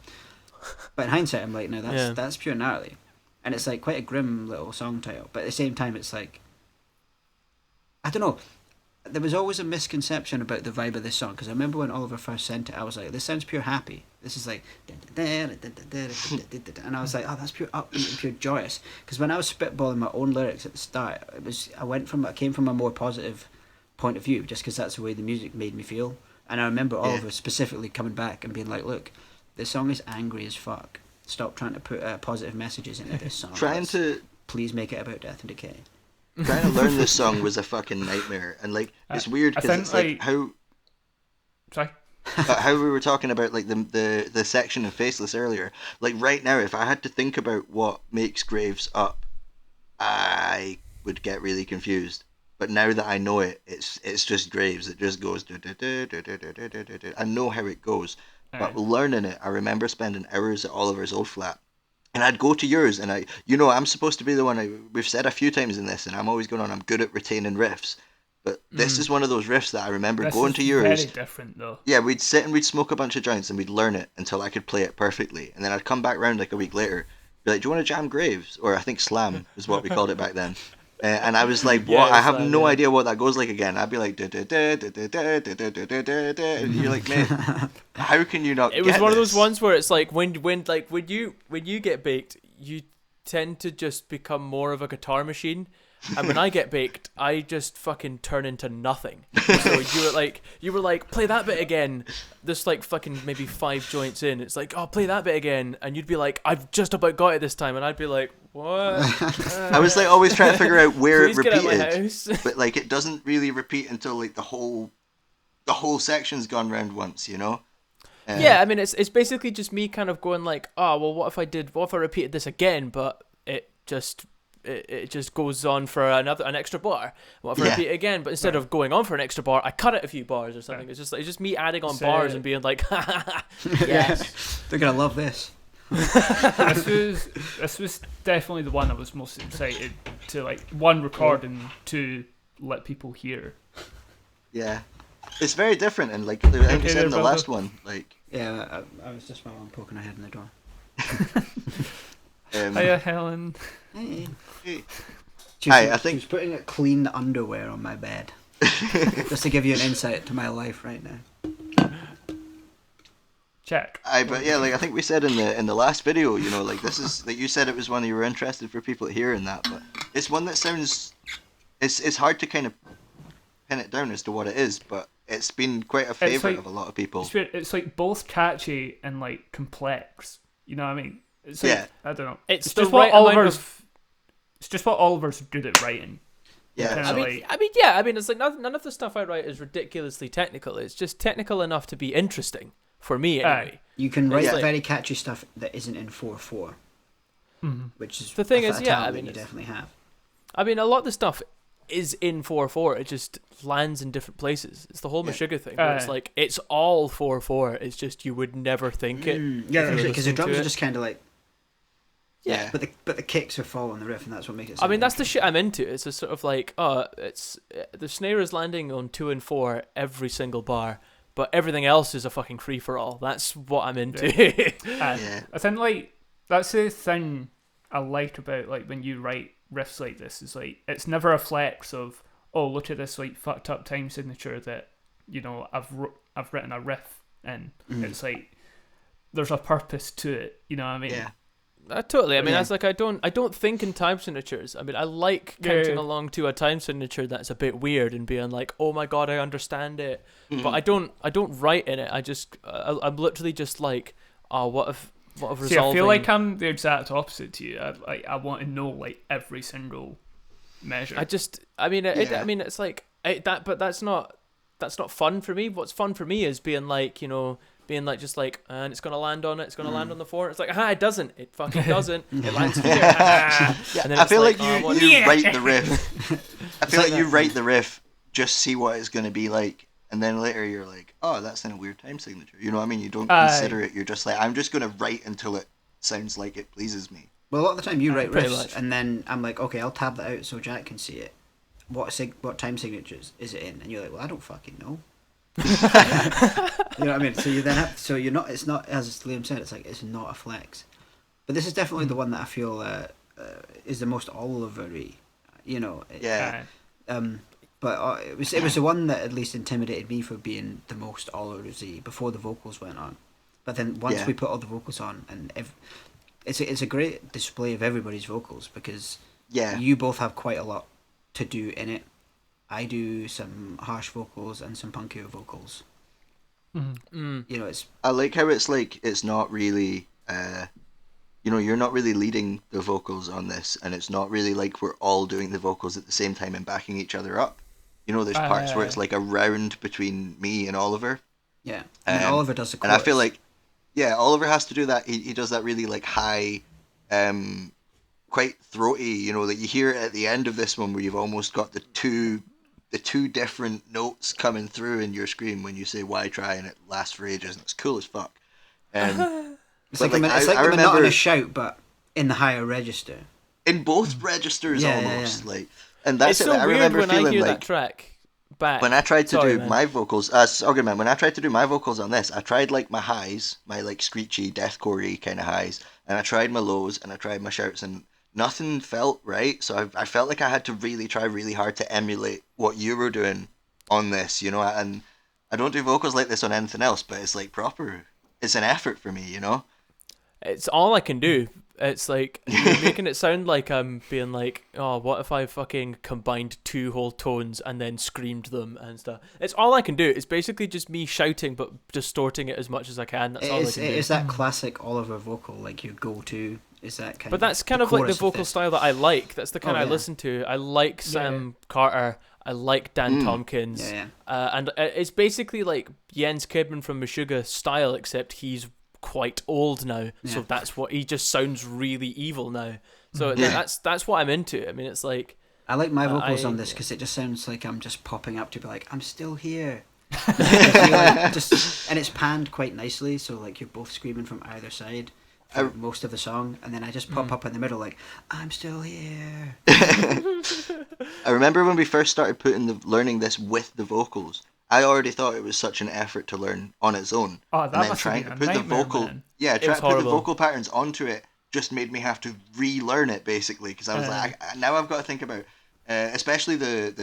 A: But in hindsight, I'm like, no, that's pure gnarly, and it's like quite a grim little song title. But at the same time, it's like, I don't know. There was always a misconception about the vibe of this song because I remember when Oliver first sent it, I was like, this sounds pure happy. This is like, and I was like, oh, that's pure upbeat and pure joyous. Because when I was spitballing my own lyrics at the start, I came from a more positive point of view just because that's the way the music made me feel. And I remember Oliver specifically coming back and being like, look, this song is angry as fuck. Stop trying to put positive messages into this song. Please make it about death and decay.
C: Trying to learn this song was a fucking nightmare, and like it's weird because it's like how.
D: Sorry.
C: How we were talking about like the section of Faceless earlier. Like right now, if I had to think about what makes Graves up, I would get really confused. But now that I know it, it's just Graves. It just goes. I know how it goes, but learning it, I remember spending hours at Oliver's old flat. And I'd go to yours, and I'm supposed to be the one. We've said a few times in this, and I'm always going on. I'm good at retaining riffs, but this is one of those riffs that I remember going to yours.
D: Very different though.
C: Yeah, we'd sit and we'd smoke a bunch of joints, and we'd learn it until I could play it perfectly, and then I'd come back round like a week later, be like, "Do you want to jam Graves?" Or I think Slam is what we called it back then. And I was like, "What? I have no idea what that goes like again." I'd be like, and you're like, "Man, how can you not?"
B: It was one of those ones where it's like when you get baked, you tend to just become more of a guitar machine, and when I get baked, I just fucking turn into nothing. So you were like, play that bit again. This like fucking maybe 5 joints in, it's like, oh, play that bit again, and you'd be like, I've just about got it this time, and I'd be like, what?
C: I was like always trying to figure out where it
B: Please get out my
C: repeated,
B: house.
C: but like it doesn't really repeat until like the whole section's gone round once, you know.
B: Yeah, I mean it's basically just me kind of going like, oh well, what if I repeated this again, but it just goes on for an extra bar. What if I repeat it again, but instead of going on for an extra bar, I cut it a few bars or something. It's just me adding on bars and being like, yes,
A: they're gonna love this.
D: This was definitely the one I was most excited to, like, one, record, and two, let people hear.
C: Yeah, it's very different, and like you said in the last one, like
A: I was just my mum poking her head in the door.
D: Hiya, Helen.
A: Hey. She was putting a clean underwear on my bed, just to give you an insight to my life right now.
D: Check.
C: But yeah, like I think we said in the last video, you know, like this is like you said it was one you were interested for people to hear in that, but it's one that sounds, it's hard to kind of pin it down as to what it is, but it's been quite a favorite of a lot of people.
D: It's like both catchy and like complex. You know what I mean? It's like, I don't know.
B: It's
D: just what Oliver's good at writing.
C: Yeah,
B: I mean, it's like none of the stuff I write is ridiculously technical. It's just technical enough to be interesting for me, anyway.
A: You can write very catchy stuff that isn't in 4/4, which is
B: the thing is,
A: you definitely have.
B: I mean, a lot of the stuff is in 4/4. It just lands in different places. It's the whole Meshuggah thing. Where it's like it's all 4/4. It's just you would never think it.
A: Yeah, because the drums are just kind of like.
B: Yeah,
A: but the kicks are following the riff, and that's what makes it.
B: I mean, that's the shit I'm into. It's a sort of like, it's the snare is landing on 2 and 4 every single bar, but everything else is a fucking free for all. That's what I'm into.
D: I think like that's the thing I like about like when you write riffs like this is like it's never a flex of, oh, look at this like fucked up time signature that, you know, I've written a riff in. It's like there's a purpose to it. You know what I mean?
C: Yeah.
B: Totally. I mean, that's like I don't think in time signatures. I mean, I like counting along to a time signature that's a bit weird and being like, oh my god, I understand it. But I don't write in it. I'm literally just like, oh, what if resolving.
D: See, I feel like I'm the exact opposite to you. I want to know like every single measure.
B: I mean, it's like but that's not. that's not fun for me. What's fun for me is being like, just like, and it's gonna land on it. It's gonna land on the floor. It's like, it doesn't. It fucking doesn't. It lands here.
C: And then I feel like you write the riff. I feel like you write the riff, just see what it's gonna be like, and then later you're like, oh, that's in a weird time signature. You know what I mean? You don't consider it. You're just like, I'm just gonna write until it sounds like it pleases me.
A: Well, a lot of the time you write riffs, and then I'm like, okay, I'll tab that out so Jack can see it. What time signatures is it in? And you're like, well, I don't fucking know. You know what I mean? So you then have, so you're not. It's not, as Liam said. It's like, it's not a flex. But this is definitely the one that I feel is the most Oliver-y.
C: Yeah.
A: But it was the one that at least intimidated me for being the most Oliver-y before the vocals went on. But then once we put all the vocals on, and it's a great display of everybody's vocals, because you both have quite a lot to do in it. I do some harsh vocals and some punkier vocals. It's.
C: I like how it's like, it's not really, you're not really leading the vocals on this, and it's not really like we're all doing the vocals at the same time and backing each other up. There's parts where it's like a round between me and Oliver.
A: Yeah, and Oliver does the chorus.
C: And I feel like, Oliver has to do that. He does that really like high, quite throaty, that you hear it at the end of this one, where you've almost got the two different notes coming through in your scream when you say "why try," and it lasts for ages, and it's cool as fuck.
A: It's like a not in a shout, but in the higher register.
C: In both registers, almost.
A: Yeah.
C: Like, and that's
B: it's
C: it.
B: So
C: I remember
B: weird when
C: feeling
B: I hear
C: like
B: that track back.
C: when I tried to do my vocals, when I tried to do my vocals on this, I tried like my highs, my like screechy, deathcore-y kind of highs, and I tried my lows, and I tried my shouts, and nothing felt right. So I felt like I had to really try really hard to emulate what you were doing on this, and I don't do vocals like this on anything else, but it's like proper. It's an effort for me,
B: It's all I can do. It's like, you're making it sound like I'm being like, oh, what if I fucking combined two whole tones and then screamed them and stuff. It's all I can do. It's basically just me shouting but distorting it as much as I can. That's all I can do.
A: It's that classic Oliver vocal, like your go-to. Is that kind
B: but that's kind of like the vocal style that I like. That's the kind I listen to. I like Sam Carter. I like Dan Tompkins. And it's basically like Jens Kidman from Meshuggah style, except he's quite old now. So that's what he just sounds really evil now. So that's what I'm into. I mean, it's like,
A: I like my vocals on this because it just sounds like I'm just popping up to be like, I'm still here. And it's panned quite nicely, so like you're both screaming from either side for most of the song, and then I just pop up in the middle like, I'm still here.
C: I remember when we first started learning this with the vocals, I already thought it was such an effort to learn on its own.
D: Oh, that must have been a nightmare, man.
C: trying to put the vocal patterns onto it just made me have to relearn it, basically, because I was like, now I've got to think about, especially the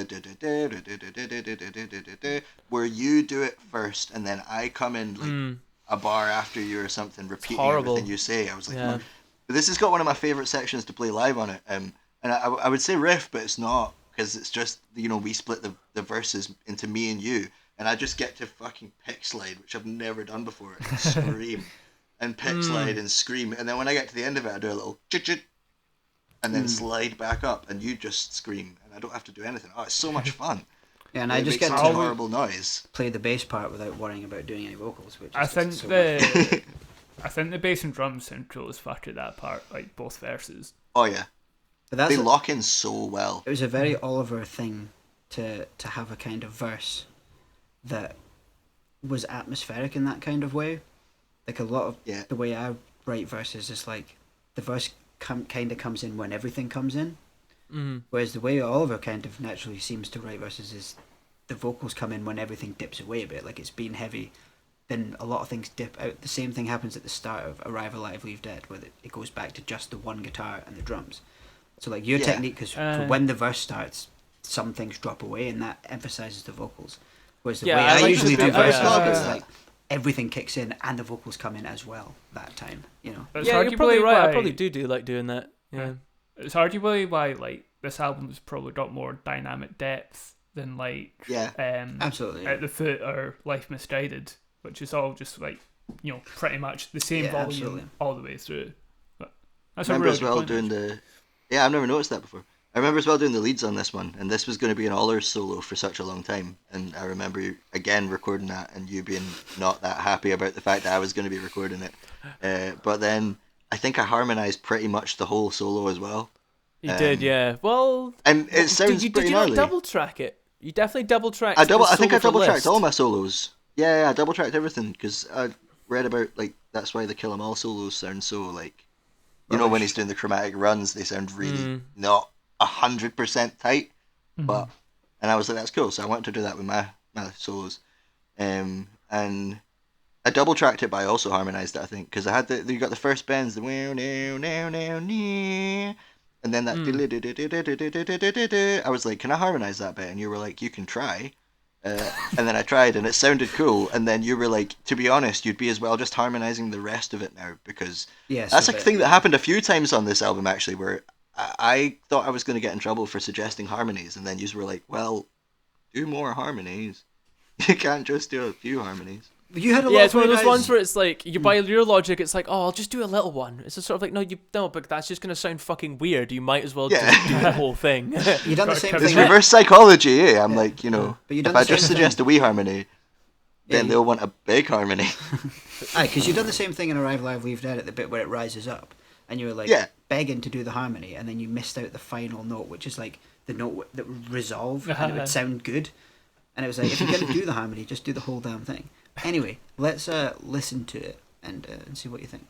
C: where you do it first and then I come in like a bar after you or something, repeating everything you say. I was like, but this has got one of my favourite sections to play live on it, and I would say riff, but it's not, because it's just, we split the verses into me and you, and I just get to fucking pick slide, which I've never done before, and scream, and pick slide and scream, and then when I get to the end of it, I do a little chit, and then slide back up, and you just scream, and I don't have to do anything. Oh, it's so much fun.
A: Yeah, and I just get to
C: horrible noise.
A: Play the bass part without worrying about doing any vocals, which
D: I think the bass and drums sound cool as fuck at that part, like both verses.
C: Oh yeah.
A: But
C: they lock in so well.
A: It was a very Oliver thing to have a kind of verse that was atmospheric in that kind of way. Like a lot of the way I write verses is like the verse kind of comes in when everything comes in. Whereas the way Oliver kind of naturally seems to write verses is the vocals come in when everything dips away a bit, like it's been heavy. Then a lot of things dip out. The same thing happens at the start of Arrive Alive, Leave Dead, where it goes back to just the one guitar and the drums. So like your technique, because when the verse starts, some things drop away, and that emphasizes the vocals. Whereas the way I usually do verses, it's like everything kicks in and the vocals come in as well that time.
D: It's
B: you're probably right. I probably do like doing that. Yeah.
D: It's arguably why like this album's probably got more dynamic depth than like
A: absolutely
D: At the Foot or Life Misguided, which is all just like pretty much the same volume all the way through. But that's
C: remember as well doing the I've never noticed that before. I remember as well doing the leads on this one, and this was going to be an Allers solo for such a long time. And I remember you, again, recording that, and you being not that happy about the fact that I was going to be recording it. But then I think I harmonised pretty much the whole solo as well.
B: You did, yeah. Well,
C: and it sounds
B: did
C: pretty
B: you
C: gnarly.
B: not double track it? You definitely double tracked.
C: I think I double tracked all my solos. Yeah, I double tracked everything because I read about like that's why the Kill 'Em All solos sound so like, you know, when he's doing the chromatic runs, they sound really not 100% tight. But and I was like, that's cool. So I wanted to do that with my solos, and I double tracked it, but I also harmonized it. I think because I had you got the first bends, the wow now now now now. And then that I was like, can I harmonize that bit? And you were like, you can try. And then I tried and it sounded cool. And then you were like, to be honest, you'd be as well just harmonizing the rest of it now. Because that's a thing that happened a few times on this album, actually, where I thought I was going to get in trouble for suggesting harmonies. And then you were like, well, do more harmonies. You can't just do a few harmonies.
A: You had a lot
B: it's one of those ones where it's like, you by your logic, it's like, oh, I'll just do a little one. It's just sort of like, no, but that's just going to sound fucking weird. You might as well just do the whole thing.
A: You done the same thing.
C: It's reverse psychology, eh? I'm like, but if I just
A: thing.
C: suggest a wee harmony, then they'll want a big harmony.
A: Aye, because you've done the same thing in Arrive Live, Leave Dead at the bit where it rises up, and you were like begging to do the harmony, and then you missed out the final note, which is like the note that would resolve, and it would sound good. And it was like, if you're going to do the harmony, just do the whole damn thing. Anyway, let's listen to it and see what you think.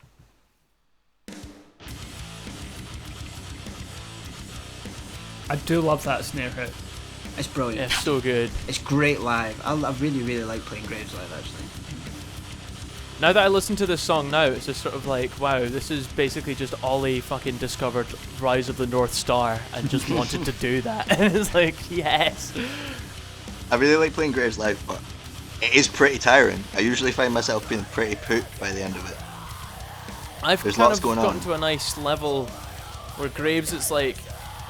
D: I do love that snare hit.
A: It's brilliant.
B: Yeah, it's so good.
A: It's great live. I really, really like playing Graves live, actually.
B: Now that I listen to this song now, it's just sort of like, wow, this is basically just Ollie fucking discovered Rise of the North Star and just wanted to do that. And it's like, yes.
C: I really like playing Graves live, but it is pretty tiring. I usually find myself being pretty pooped by the end of it.
B: There's kind of gotten to a nice level where Graves, it's like,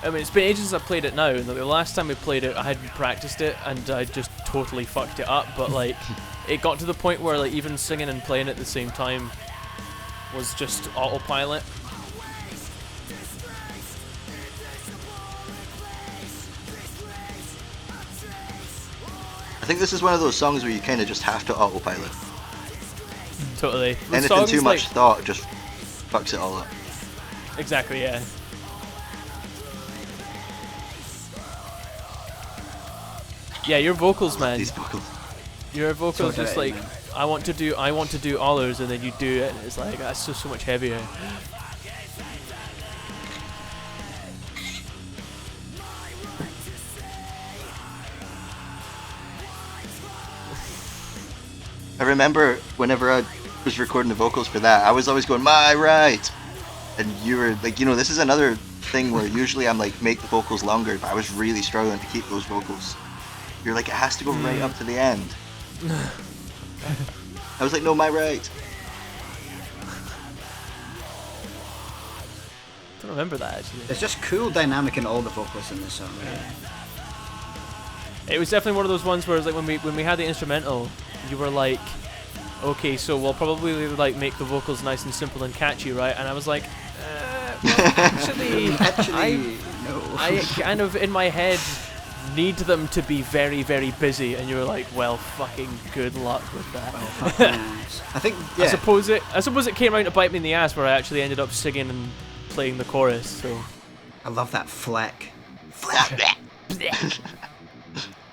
B: I mean, it's been ages since I played it now, and the last time we played it, I hadn't practiced it, and I just totally fucked it up, but like, it got to the point where like even singing and playing at the same time was just autopilot.
C: I think this is one of those songs where you kind of just have to autopilot.
B: Totally.
C: Anything too much thought just fucks it all up.
B: Exactly, yeah. Yeah, your vocals, man.
C: These vocals.
B: Your vocals just like, man. I want to do Allers, and then you do it, and it's like, that's so much heavier.
C: I remember whenever I was recording the vocals for that, I was always going, my right! And you were like, this is another thing where usually I'm like, make the vocals longer, but I was really struggling to keep those vocals. You're like, it has to go right up to the end. I was like, no, my right.
B: I don't remember that, actually.
A: There's just cool dynamic in all the vocals in this song.
B: It was definitely one of those ones where it's like when we had the instrumental, you were like, okay, so we'll probably like make the vocals nice and simple and catchy, right? And I was like, well, actually,
A: no.
B: I kind of in my head need them to be very, very busy, and you were like, well, fucking good luck with that.
A: I think
B: I suppose it came around to bite me in the ass where I actually ended up singing and playing the chorus. So
A: I love that fleck.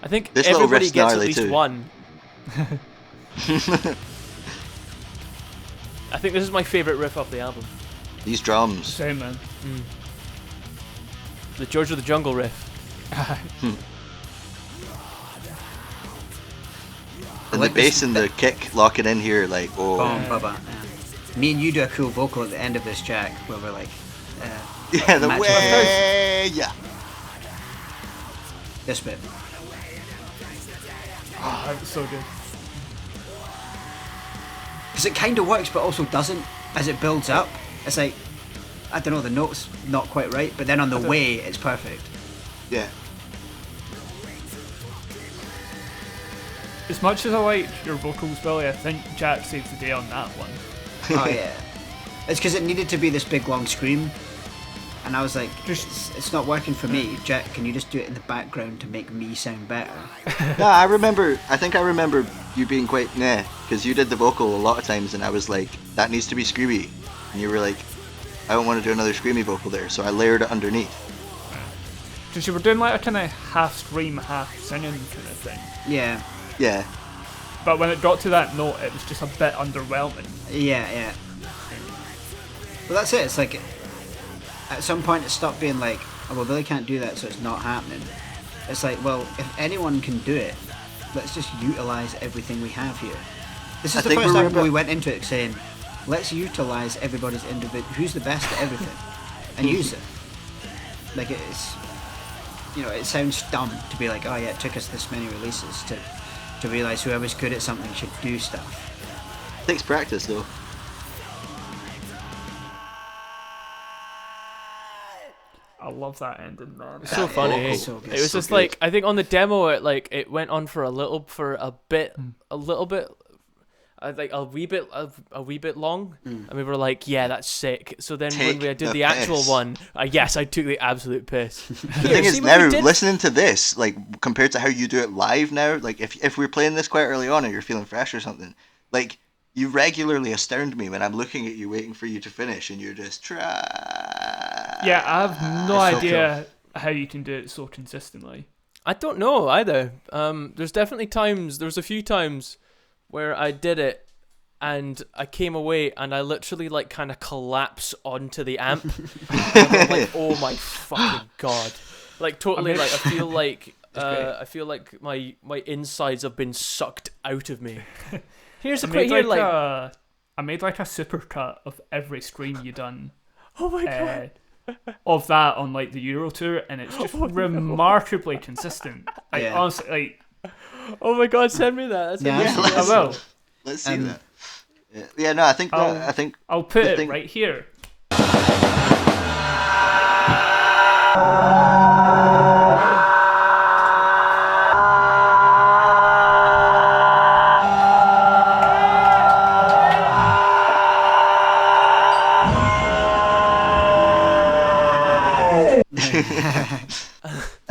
B: I think
C: this
B: everybody gets at least
C: too.
B: one. I think this is my favourite riff off the album.
C: These drums.
D: Same, man.
B: The George of the Jungle riff.
C: And the bass and the kick locking in here, like, oh.
A: Boom, baba. Me and you do a cool vocal at the end of this track where we're like,
C: yeah, the way, yeah.
A: This bit.
D: Oh, that's so good.
A: Because it kind of works, but also doesn't as it builds up. It's like, I don't know, the note's not quite right, but then on the way, it's perfect.
C: Yeah.
D: As much as I like your vocals, Billy, I think Jack saved the day on that one.
A: Oh yeah. It's because it needed to be this big long scream, And I was like, it's not working for me. Jack, can you just do it in the background to make me sound better?
C: No, I think I remember you being quite nah, because you did the vocal a lot of times, and I was like, that needs to be screamy. And you were like, I don't want to do another screamy vocal there, so I layered it underneath.
D: Because you were doing like a kind of half scream, half singing kind of thing.
A: Yeah.
C: Yeah.
D: But when it got to that note, it was just a bit underwhelming.
A: Yeah. Well, that's it. It's like, at some point it stopped being like, oh, well, Billy can't do that, so it's not happening. It's like, well, if anyone can do it, let's just utilise everything we have here. This is the first time we went into it saying, let's utilise everybody's individual, who's the best at everything, and use it. Like, it's, it sounds dumb to be like, oh yeah, it took us this many releases to realise whoever's good at something should do stuff.
C: It takes practice, though.
D: I love that ending, man.
B: It's so funny.
A: So good.
B: It was just like, I think on the demo, it went on for a bit, like a wee bit long, and we were like, yeah, that's sick. So then when we did the actual one, yes, I took the absolute piss.
C: The thing is, now listening to this, like compared to how you do it live now, like if we're playing this quite early on and you're feeling fresh or something, like you regularly astound me when I'm looking at you waiting for you to finish and you're just
D: Yeah, I have no idea how you can do it so consistently.
B: I don't know either. There's a few times where I did it and I came away and I literally like kind of collapse onto the amp. And I'm like, oh my fucking god! Like totally, like I feel like my insides have been sucked out of me. Here's a quick here, like
D: I made like a supercut of every scream you done.
B: Oh my god.
D: Of that on like the Euro tour, and it's just remarkably consistent. Like honestly, like,
B: oh my god, send me that.
D: I will.
C: Let's see that. Yeah, no, I think
D: I'll put it right here.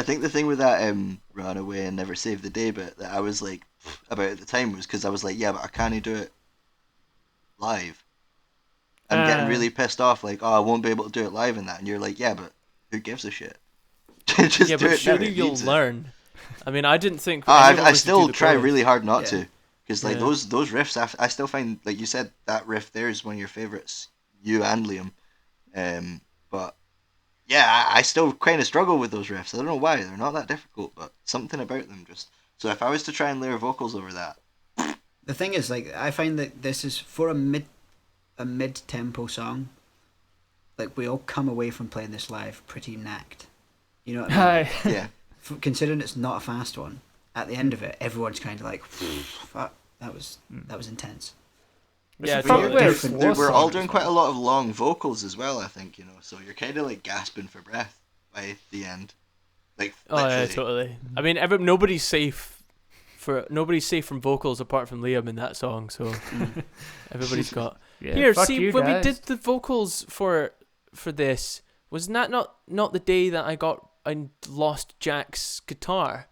C: I think the thing with that Run Away and Never Save the Day bit that I was like about at the time was because I was like, yeah, but I can't do it live. I'm getting really pissed off, like, oh, I won't be able to do it live in that. And you're like, yeah, but who gives a shit? Just
B: yeah,
C: do
B: but
C: it
B: surely you'll learn. I mean, I didn't think.
C: I still try really hard not to, because like
B: Yeah.
C: those riffs, I still find, like you said, that riff there is one of your favorites, you and Liam. But yeah, I still kind of struggle with those riffs. I don't know why. They're not that difficult, but something about them just. So if I was to try and layer vocals over that.
A: The thing is, like, I find that this is for a mid-tempo song. Like, we all come away from playing this live pretty knacked. You know what I mean?
C: Yeah.
A: Considering it's not a fast one, at the end of it, everyone's kind of like, fuck, that was intense.
B: Yeah,
C: we're all doing quite a lot of long vocals as well, I think, so you're kind of like gasping for breath by the end. Like, literally.
B: Oh yeah, totally. I mean, nobody's safe from vocals apart from Liam in that song, so everybody's got.
D: Yeah,
B: here,
D: fuck
B: see,
D: you
B: when
D: guys.
B: we did the vocals for this, was that not the day that I lost Jack's guitar?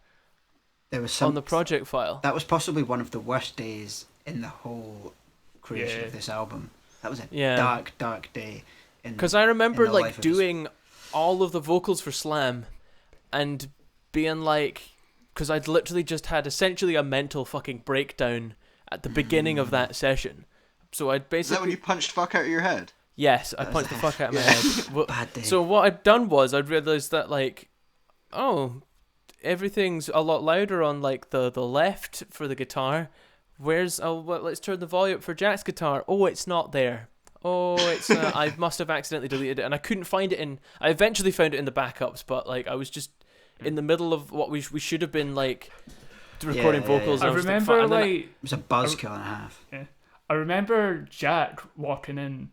A: There was some
B: on the project file.
A: That was possibly one of the worst days in the whole creation of this album. That was a dark day.
B: Because I remember like doing
A: this.
B: all of the vocals for Slam, and being like, because I'd literally just had essentially a mental fucking breakdown at the beginning of that session. So I'd basically.
C: Is that when you punched fuck out of your head?
B: Yes, I punched the fuck out of my head.
A: Bad day.
B: So what I'd done was I'd realised that like, oh, everything's a lot louder on like the left for the guitar. Let's turn the volume up for Jack's guitar. Oh, it's not there. Oh, it's I must have accidentally deleted it, and I couldn't find it I eventually found it in the backups, but like I was just in the middle of what we should have been like recording vocals.
D: I remember
A: it was a buzzkill and a half.
D: Yeah, I remember Jack walking in,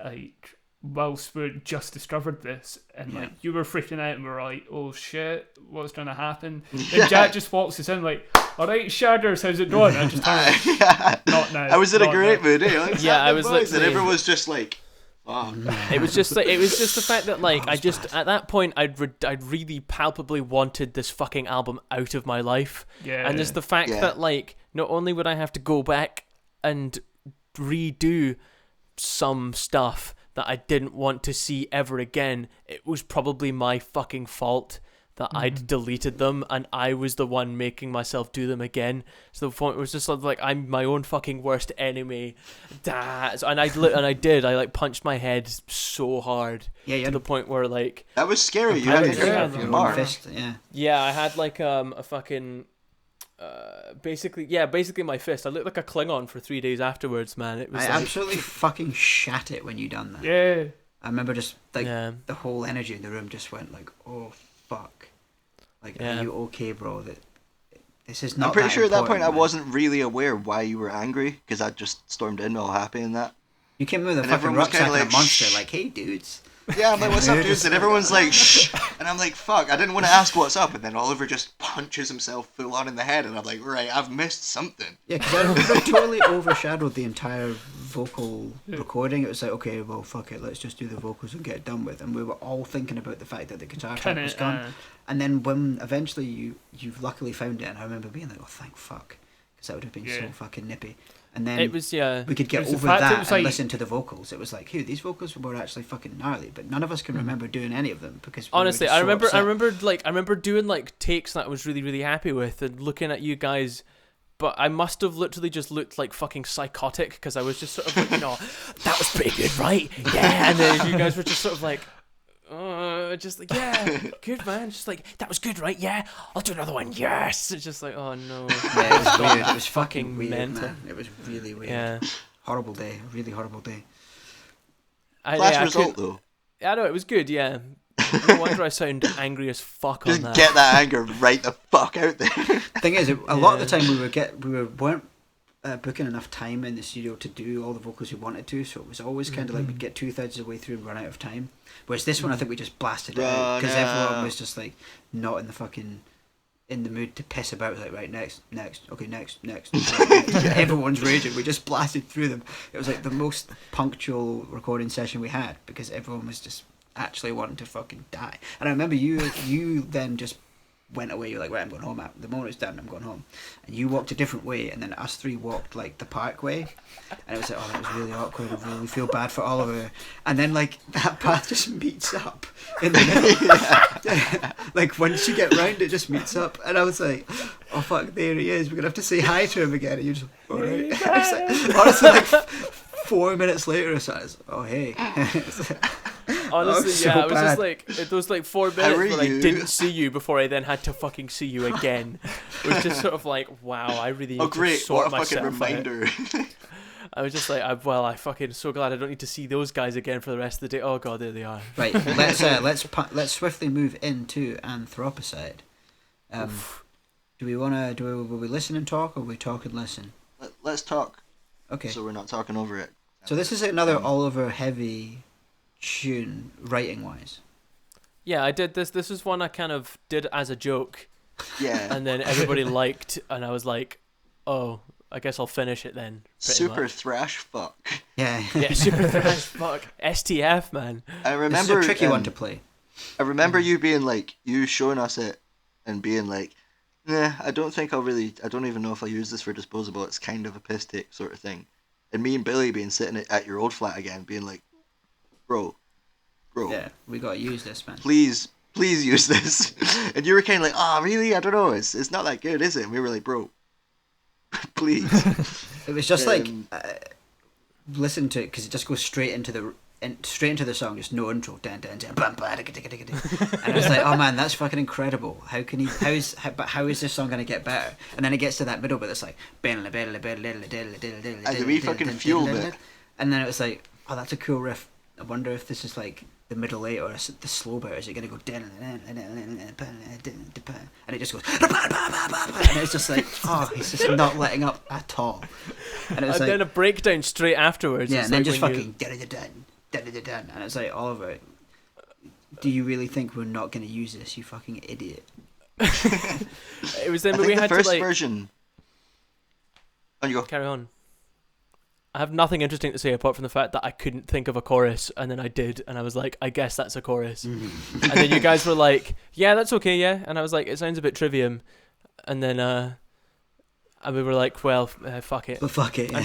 D: like whilst we just discovered this, and like you were freaking out, and we were like, "Oh shit, what's going to happen?" And Jack just walks us in like, "All right, Shaggers, how's it going?" I just turned not now.
C: I was in a great mood, eh? Like,
B: yeah, I was
C: boys.
B: literally.
C: And everyone was just like,
B: It was just the fact that like at that point I'd really palpably wanted this fucking album out of my life.
D: Yeah.
B: And just the fact that like not only would I have to go back and redo some stuff that I didn't want to see ever again, it was probably my fucking fault that I'd deleted them, and I was the one making myself do them again. So the point was just sort of like, I'm my own fucking worst enemy. And I like punched my head so hard to the point where like
C: that was scary. You had your mark.
A: Fist,
B: yeah, I had like a fucking basically my fist. I looked like a Klingon for 3 days afterwards, man. It was
A: I absolutely fucking shat it when you done that.
D: Yeah.
A: I remember just like the whole energy in the room just went like, oh fuck. Like, are you okay, bro? That this is not.
C: I'm pretty sure at that point
A: man.
C: I wasn't really aware why you were angry, because I just stormed in all happy and that.
A: You came with a fucking rucksack and a monster, like, hey dudes.
C: Yeah, I'm like, what's up, dudes? And everyone's like, shh. And I'm like, fuck, I didn't want to ask what's up. And then Oliver just punches himself full on in the head. And I'm like, right, I've missed something.
A: Yeah, because I totally overshadowed the entire vocal recording. It was like, okay, well, fuck it, let's just do the vocals and get it done with. And we were all thinking about the fact that the guitar track was gone. And then when eventually you've luckily found it, and I remember being like, oh, thank fuck. Because that would have been so fucking nippy. And then
B: it was,
A: we could get over that and listen to the vocals. It was like, hey, these vocals were actually fucking gnarly, but none of us can remember doing any of them because
B: honestly, I remember doing like takes that I was really, really happy with and looking at you guys, but I must have literally just looked like fucking psychotic because I was just sort of like, that was pretty good, right? Yeah, and then you guys were just sort of like, just like, yeah, good man, just like, that was good, right? Yeah, I'll do another one. Yes. It's just like, oh no.
A: Yeah, it was weird. It was fucking weird, mental. Man. It was really weird.
B: Yeah.
A: Horrible day. Really horrible day.
C: Class result though.
B: I know, it was good. Yeah. No wonder I sound angry as fuck on that.
C: Just get that anger right the fuck out there.
A: Thing is, a lot of the time we weren't booking enough time in the studio to do all the vocals we wanted to, so it was always kind of like we'd get 2/3 of the way through and run out of time. Whereas this one, I think we just blasted it out because everyone was just like not in the mood to piss about. Like, right, next, okay, next. Everyone's raging. We just blasted through them. It was like the most punctual recording session we had because everyone was just actually wanting to fucking die. And I remember you then just went away. You're like, right, I'm going home. The moment it's done, I'm going home. And you walked a different way, and then us three walked like the park way. And it was like, oh, that was really awkward. I really feel bad for Oliver. And then like that path just meets up in the middle. Like once you get round, it just meets up. And I was like, oh fuck, there he is. We're gonna have to say hi to him again. And you're just all right. Like, honestly, like 4 minutes later, or so, oh hey.
B: Honestly,
A: so
B: yeah, it was
A: bad.
B: just like, it was like 4 minutes where I didn't see you before I then had to fucking see you again. It was just sort of like, wow, I really need to sort myself out.
C: What a fucking reminder.
B: I was just like, I fucking so glad I don't need to see those guys again for the rest of the day. Oh god, there they are.
A: Right, let's swiftly move into Anthropocide. Will we listen and talk, or will we talk and listen?
C: Let's talk.
A: Okay.
C: So we're not talking over it.
A: So this is another Oliver heavy tune, writing wise.
B: Yeah, I did this. This is one I kind of did as a joke.
C: Yeah.
B: And then everybody liked, and I was like, oh, I guess I'll finish it then.
C: Super thrash fuck.
A: Yeah.
B: Yeah, super thrash fuck. STF, man.
C: I remember.
A: It's a tricky one to play.
C: I remember you being like, you showing us it and being like, nah, I don't even know if I'll use this for Disposable. It's kind of a piss take sort of thing. And me and Billy being sitting at your old flat again, being like, bro.
A: Yeah, we gotta use this, man.
C: Please use this. And you were kind of like, oh, really? I don't know. It's not that good, is it? And we were like, bro, please.
A: It was just like, listen to it, because it just goes straight into the song, just no intro. Dun, dun, dun, bam, bam, and I was like, oh man, that's fucking incredible. How is this song gonna get better? And then it gets to that middle bit that's like, and
C: we fucking fueled it.
A: And then it was like, oh, that's a cool riff. I wonder if this is like the middle eight or the slow bit. Is it gonna go and it just goes and it's just like, oh, he's just not letting up at all. And it was
B: then a breakdown straight afterwards.
A: Yeah, and then just fucking and it's like, Oliver, do you really think we're not gonna use this, you fucking idiot?
B: It was then
C: I think
B: we
C: the
B: had
C: first
B: to like
C: version. On you go.
B: Carry on. I have nothing interesting to say apart from the fact that I couldn't think of a chorus, and then I did, and I was like, I guess that's a chorus. And then you guys were like, yeah, that's okay, yeah. And I was like, it sounds a bit trivium. And then and we were like, well, fuck it.
A: But fuck it. Yeah.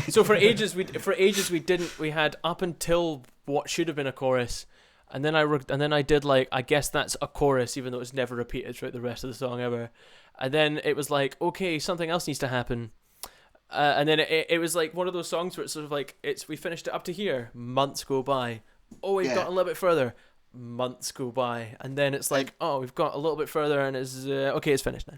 B: So for ages we had up until what should have been a chorus, and then I did like, I guess that's a chorus, even though it's never repeated throughout the rest of the song ever. And then it was like, okay, something else needs to happen. And then it was like one of those songs where it's sort of like, we finished it up to here, months go by. Oh, we've got a little bit further, months go by. And then it's like, oh, we've got a little bit further, and it's okay, it's finished now.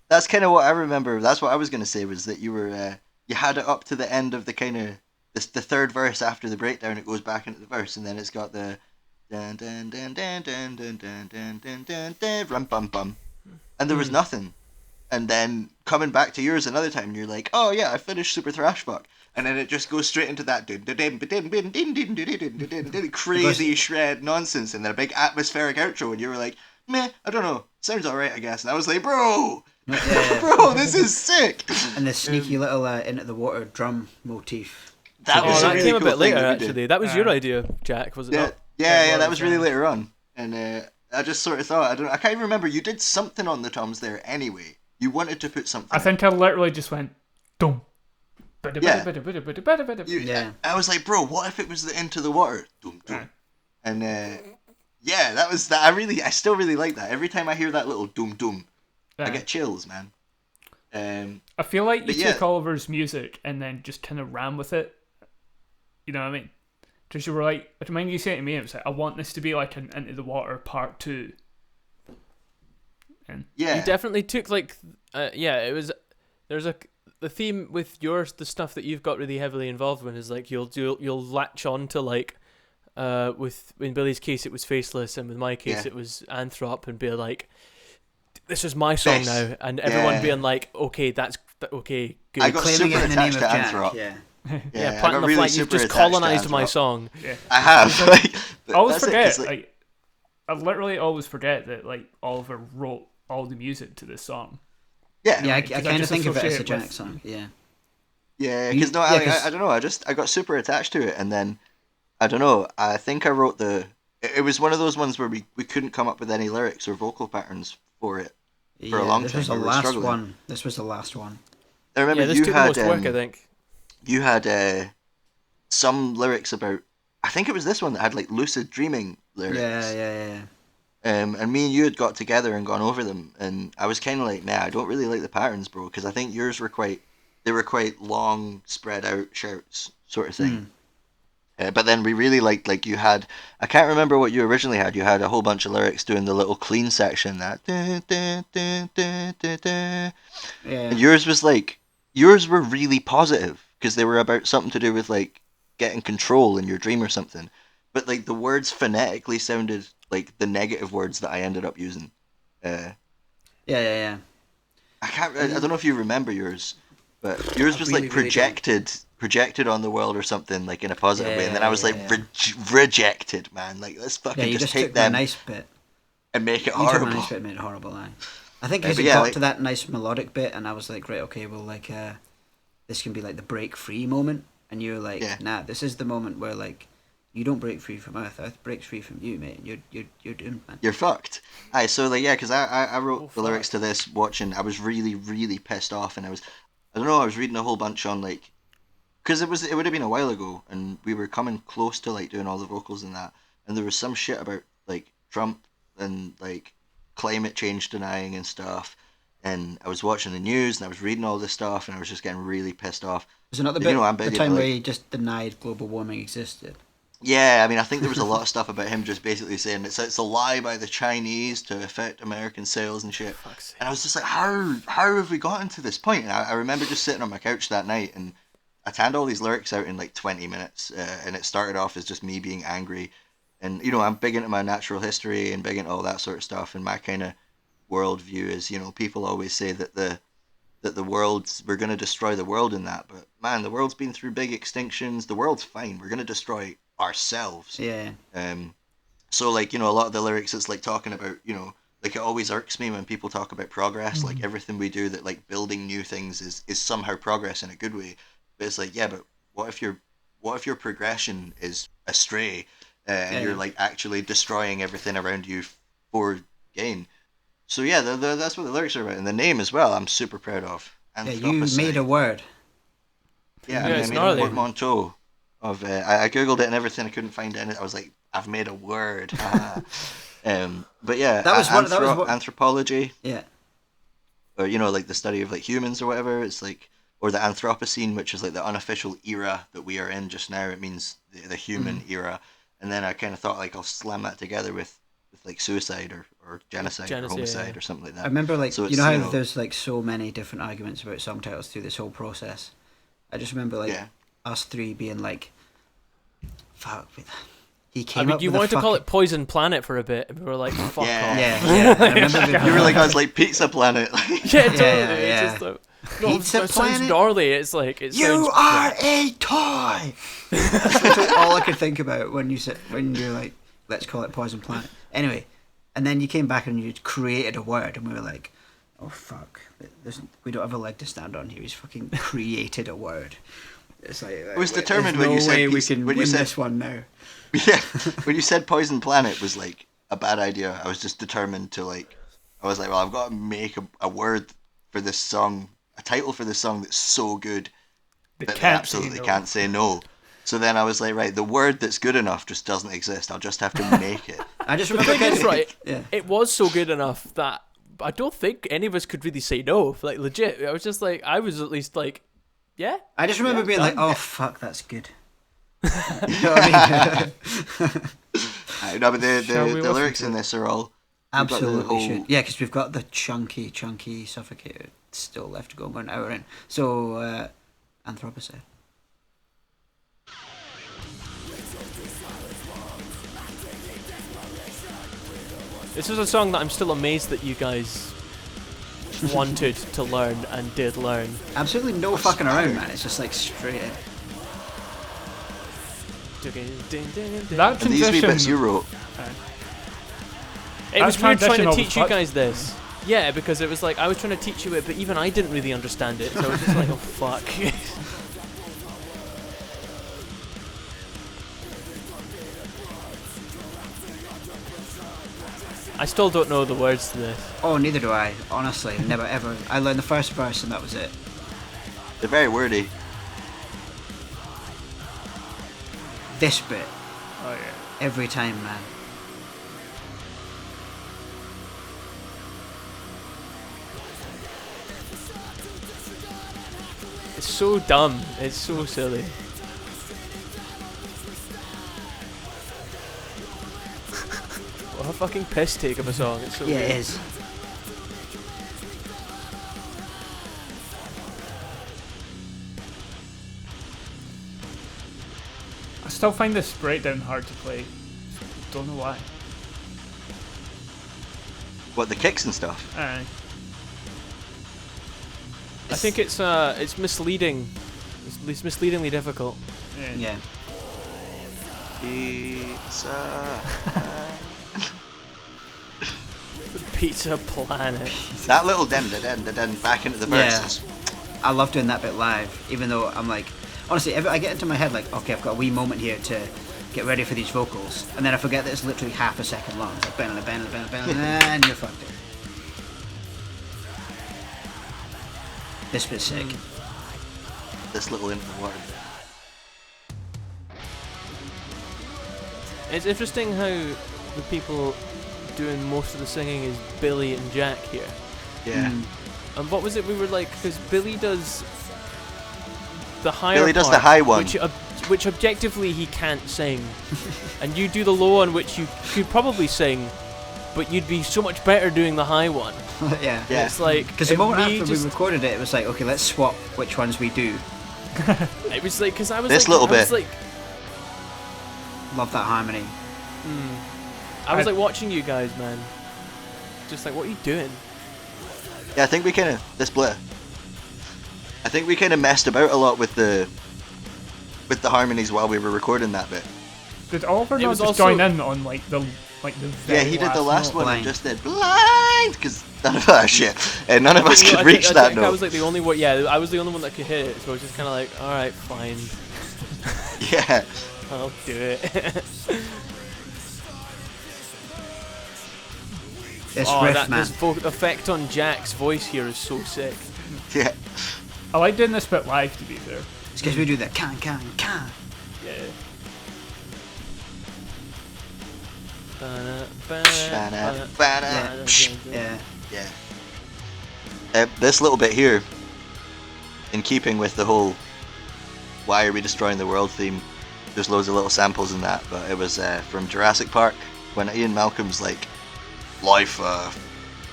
C: That's kind of what I remember. That's what I was going to say, was that you were you had it up to the end of the kind of the third verse after the breakdown. It goes back into the verse, and then it's got the dun dun dun dun dun dun dun dun dun dun dun rum bum bum, and there was nothing. And then coming back to yours another time, you're like, oh yeah, I finished Super Thrash Fuck. And then it just goes straight into that crazy shred nonsense, and then a big atmospheric outro, and you were like, meh, I don't know, sounds alright, I guess. And I was like, bro, this is sick.
A: And the sneaky little into the water drum motif.
C: That was
B: that
C: really
B: came a
C: cool
B: bit later,
C: thing
B: actually. That was your idea, Jack, was it not?
C: Yeah, that was really later on. And I just sort of thought, I can't even remember, you did something on the toms there anyway. You wanted to put something.
D: I think I literally just went, dum.
C: Yeah. I was like, bro, what if it was the Into the Water? Dum, dum. And that was that. I still really like that. Every time I hear that little dum dum, I get chills, man.
D: I feel like you took Oliver's music and then just kind of ran with it. You know what I mean? Because you were like, I remember you saying to me, it was like, I want this to be like an Into the Water part 2.
B: You definitely took like it was, there's the theme with the stuff that you've got really heavily involved in is like you'll latch on to like in Billy's case it was Faceless, and with my case it was Anthrop, and be like, this is my song now, and everyone being like, okay, that's okay, good.
C: I got super attached to Anthrop.
B: Yeah, planting the flag, you've just colonized my song.
C: I have.
D: I always forget, I literally always forget that like Oliver wrote all the music to this song.
A: I kind of think of it as a Jack song.
C: Yeah, because I don't know. I got super attached to it, and then I don't know. I think I wrote it was one of those ones where we couldn't come up with any lyrics or vocal patterns for it for a long time.
A: This was the last one.
C: I remember
B: this took the most work, I think.
C: You had some lyrics about. I think it was this one that had like lucid dreaming lyrics.
A: Yeah.
C: And me and you had got together and gone over them, and I was kind of like, nah, I don't really like the patterns, bro, because I think yours were quite long, spread out shouts sort of thing. But then we really liked, like, you had, I can't remember what you originally had. You had a whole bunch of lyrics doing the little clean section, that. And yours were really positive, because they were about something to do with like getting control in your dream or something. But like the words phonetically sounded like the negative words that I ended up using.
A: Yeah.
C: I don't know if you remember yours, but yours was like projected on the world or something, like in a positive way. And then I was like, rejected, man. Like, let's fucking just take them
A: nice bit
C: and make it horrible.
A: You took a nice bit and made it horrible. I think because it got to that nice melodic bit, and I was like, right, okay, well, like, this can be like the break free moment. And you're like, nah, this is the moment where like, you don't break free from Earth breaks free from you, mate. You're doomed, man.
C: You're fucked. Aye, so like, because I wrote the lyrics to this watching. I was really, really pissed off, and I was reading a whole bunch on like, because it would have been a while ago, and we were coming close to like doing all the vocals and that, and there was some shit about like Trump and like climate change denying and stuff, and I was watching the news and I was reading all this stuff, and I was just getting really pissed off.
A: Was it not the time where he just denied global warming existed?
C: Yeah, I mean, I think there was a lot of stuff about him just basically saying it's a lie by the Chinese to affect American sales and shit. And I was just like, how have we gotten to this point? And I remember just sitting on my couch that night, and I tanned all these lyrics out in like 20 minutes, and it started off as just me being angry. And, you know, I'm big into my natural history and big into all that sort of stuff, and my kind of worldview is, you know, people always say that the world's, we're going to destroy the world in that, but man, the world's been through big extinctions. The world's fine. We're going to destroy ourselves. So like, you know, a lot of the lyrics, it's like talking about, you know, like it always irks me when people talk about progress, like everything we do, that like building new things is somehow progress in a good way. But it's like, yeah, but what if your progression is astray, and you're like actually destroying everything around you for gain? So yeah, that's what the lyrics are about, and the name as well. I'm super proud of.
A: Yeah, you made a word.
C: Yeah, I made a portmanteau of. I googled it and everything. I couldn't find it. I was like, I've made a word. But yeah, that was anthropology.
A: Yeah.
C: Or like the study of like humans or whatever. It's like, or the Anthropocene, which is like the unofficial era that we are in just now. It means the human era. And then I kind of thought like I'll slam that together with like suicide or genocide or homicide or something like that.
A: I remember like so how there's like so many different arguments about song titles through this whole process. I just remember like us three being like, fuck. He came up
B: you
A: with
B: wanted to call it Poison Planet for a bit, and we were like, fuck off.
A: Yeah. I remember
C: you were like, I was like, Pizza Planet.
B: Yeah, totally. It's just
A: Pizza
B: it
A: Planet?
B: sounds gnarly. It's like,
A: you are a toy! That's literally all I could think about when you're like, let's call it Poison Planet. Anyway, and then you came back and you created a word, and we were like, oh fuck, we don't have a leg to stand on here. He's fucking created a word. It's like,
C: it was determined when you said
A: we can win this one now.
C: Yeah, when you said Poison Planet was like a bad idea, I was just determined to like, I was like, well, I've got to make a word for this song, a title for this song that's so good that they absolutely can't say no. So then I was like, right, the word that's good enough just doesn't exist. I'll just have to make it.
A: I just remember
B: it was so good enough that I don't think any of us could really say no. Like legit, I was just like, I was at least like, yeah.
A: I just remember being like, oh fuck, that's good. You know what I mean?
C: No, but the lyrics in this are all
A: absolutely shit. Yeah, because we've got the chunky Suffocator still left to go about an hour in. So, Anthropocene.
B: This is a song that I'm still amazed that you guys wanted to learn and did learn.
A: Absolutely no fucking around, man. It's just like straight in.
D: That
C: and these wee bits you wrote.
B: It was weird trying to teach you guys this. Yeah, because it was like I was trying to teach you it, but even I didn't really understand it. So I was just like, oh fuck. I still don't know the words to this.
A: Oh, neither do I. Honestly, never ever. I learned the first verse and that was it.
C: They're very wordy.
A: This bit.
D: Oh yeah.
A: Every time, man.
B: It's so dumb. It's so silly. What a fucking piss take of a song. It's so
A: yeah,
B: good.
A: it is.
D: I still find this breakdown hard to play. Don't know why.
C: What, the kicks and stuff?
D: Aye.
B: I think it's misleading. It's misleadingly difficult.
A: Yeah.
C: Pizza.
B: Pizza Planet.
C: That little den back into the verses.
A: Yeah. I love doing that bit live, even though I'm like, honestly, I get into my head like, okay, I've got a wee moment here to get ready for these vocals, and then I forget that it's literally half a second long. It's like, and you're fucked it. This bit's sick.
C: This little into the word.
B: It's interesting how the people doing most of the singing is Billy and Jack here.
C: Yeah.
B: And what was it we were like? Because Billy does the higher
C: Billy does
B: part,
C: the high one.
B: Which objectively he can't sing. And you do the low one, which you could probably sing, but you'd be so much better doing the high one.
A: Yeah.
B: It's like...
A: Because the moment after we recorded it, it was like, okay, let's swap which ones we do.
B: It was like, because I was
C: this
B: like...
C: little bit.
B: I was like...
A: Love that harmony.
B: I was like watching you guys, man. Just like, what are you doing?
C: Yeah, I think we kind of... This blur. I think we kind of messed about a lot with the harmonies while we were recording that bit.
D: Did Oliver not just join in on like the
C: yeah, he did the last one and just did blind because none of us none of us could reach that note.
B: I was like the only one. Yeah, I was the only one that could hit it, so I was just kind of like, all right, fine.
C: Yeah.
B: I'll do it.
A: This riff,
B: that
A: man.
B: this effect on Jack's voice here is so sick.
C: Yeah.
D: I like doing this bit live, to be fair.
A: It's because we do the can.
B: Yeah.
A: Yeah.
C: This little bit here, in keeping with the whole "Why are we destroying the world" theme, there's loads of little samples in that, but it was from Jurassic Park when Ian Malcolm's like, "Life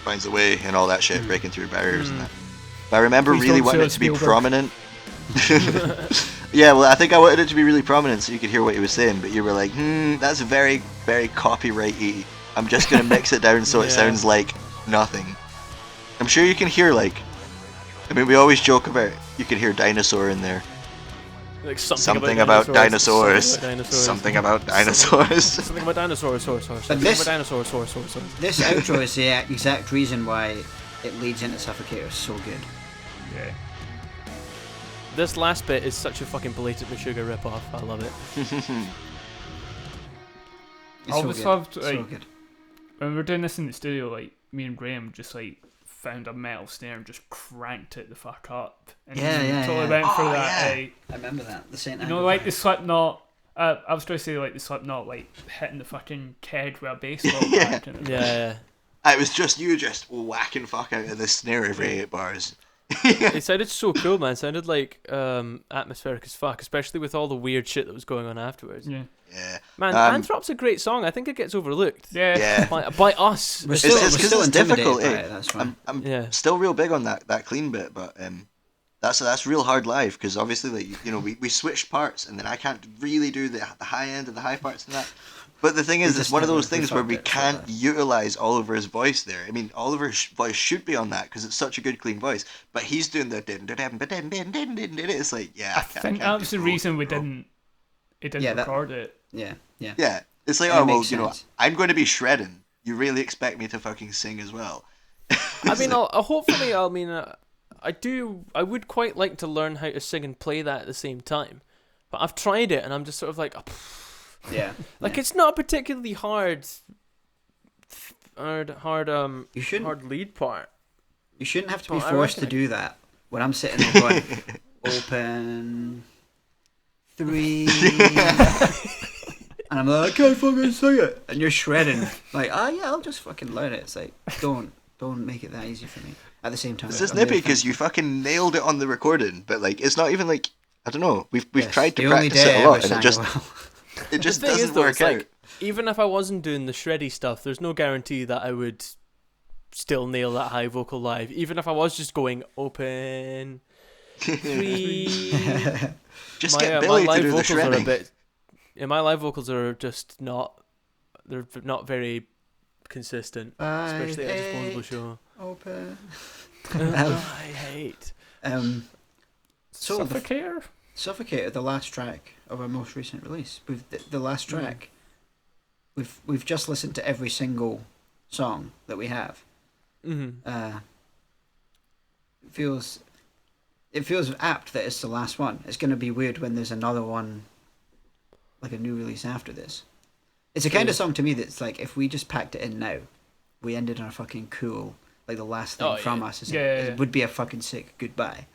C: finds a way" and all that shit, breaking through barriers and that. But I remember really wanting it to be prominent. Yeah, well, I think I wanted it to be really prominent so you could hear what he was saying, but you were like, that's very, very copyrighty. I'm just gonna mix it down so it sounds like nothing. I'm sure you can hear, like, I mean, we always joke about you can hear dinosaur in there.
B: Like
C: something about dinosaurs. Something about dinosaurs.
B: Something about dinosaurs.
A: But this outro is the exact reason why it leads into Suffocator. So good.
D: Yeah.
B: This last bit is such a fucking blatant Meshuggah ripoff. I love it.
D: I always loved, like,
A: so good.
D: when we were doing this in the studio, like, me and Graham just, like, found a metal snare and just cranked it the fuck up. And totally went for that.
A: I remember that. The Saint
D: you know, like the Slipknot. I was trying to say, like, the Slipknot, like, hitting the fucking keg with a baseball bat. Kind of
C: It was just you just whacking fuck out of the snare every 8 bars.
B: It sounded so cool, man. It sounded like atmospheric as fuck, especially with all the weird shit that was going on afterwards.
C: Yeah.
B: Man, Anthrop's a great song. I think it gets overlooked.
C: Yeah.
B: By us.
A: We're still
C: difficult.
A: That's right.
C: I'm still real big on that clean bit, but that's real hard live because obviously, like, you know, we switched parts and then I can't really do the high end and the high parts and that. But the thing is, it's one of those things where we can't utilize Oliver's voice there. I mean, Oliver's voice should be on that because it's such a good, clean voice. But he's doing the it's like,
D: I think that was the reason we didn't record it.
A: Yeah.
C: Yeah, it's like, you know, I'm going to be shredding. You really expect me to fucking sing as well?
B: I mean, I would quite like to learn how to sing and play that at the same time. But I've tried it and I'm just sort of like, it's not a particularly hard lead part.
A: You shouldn't have to be forced to do that when I'm sitting there going, open 3, and I'm like, I can't fucking sing it, and you're shredding. Like, I'll just fucking learn it. It's like, don't make it that easy for me. At the same time,
C: this is nippy because you fucking nailed it on the recording, but like, it's not even like, I don't know. We've tried to practice it a lot, and it just doesn't work out.
B: Like, even if I wasn't doing the shreddy stuff, there's no guarantee that I would still nail that high vocal live. Even if I was just going open 3.
C: Just get Billy to do the shredding.
B: My live vocals are just not. They're not very consistent, especially at a Disposable show.
A: Open.
B: I hate.
A: Suffocator, the last track of our most recent release. The last track. We've just listened to every single song that we have.
B: Mm-hmm.
A: It feels apt that it's the last one. It's going to be weird when there's another one, like a new release after this. It's a kind of song to me that's like, if we just packed it in now, we ended on a fucking cool, like the last thing from us. It would be a fucking sick goodbye.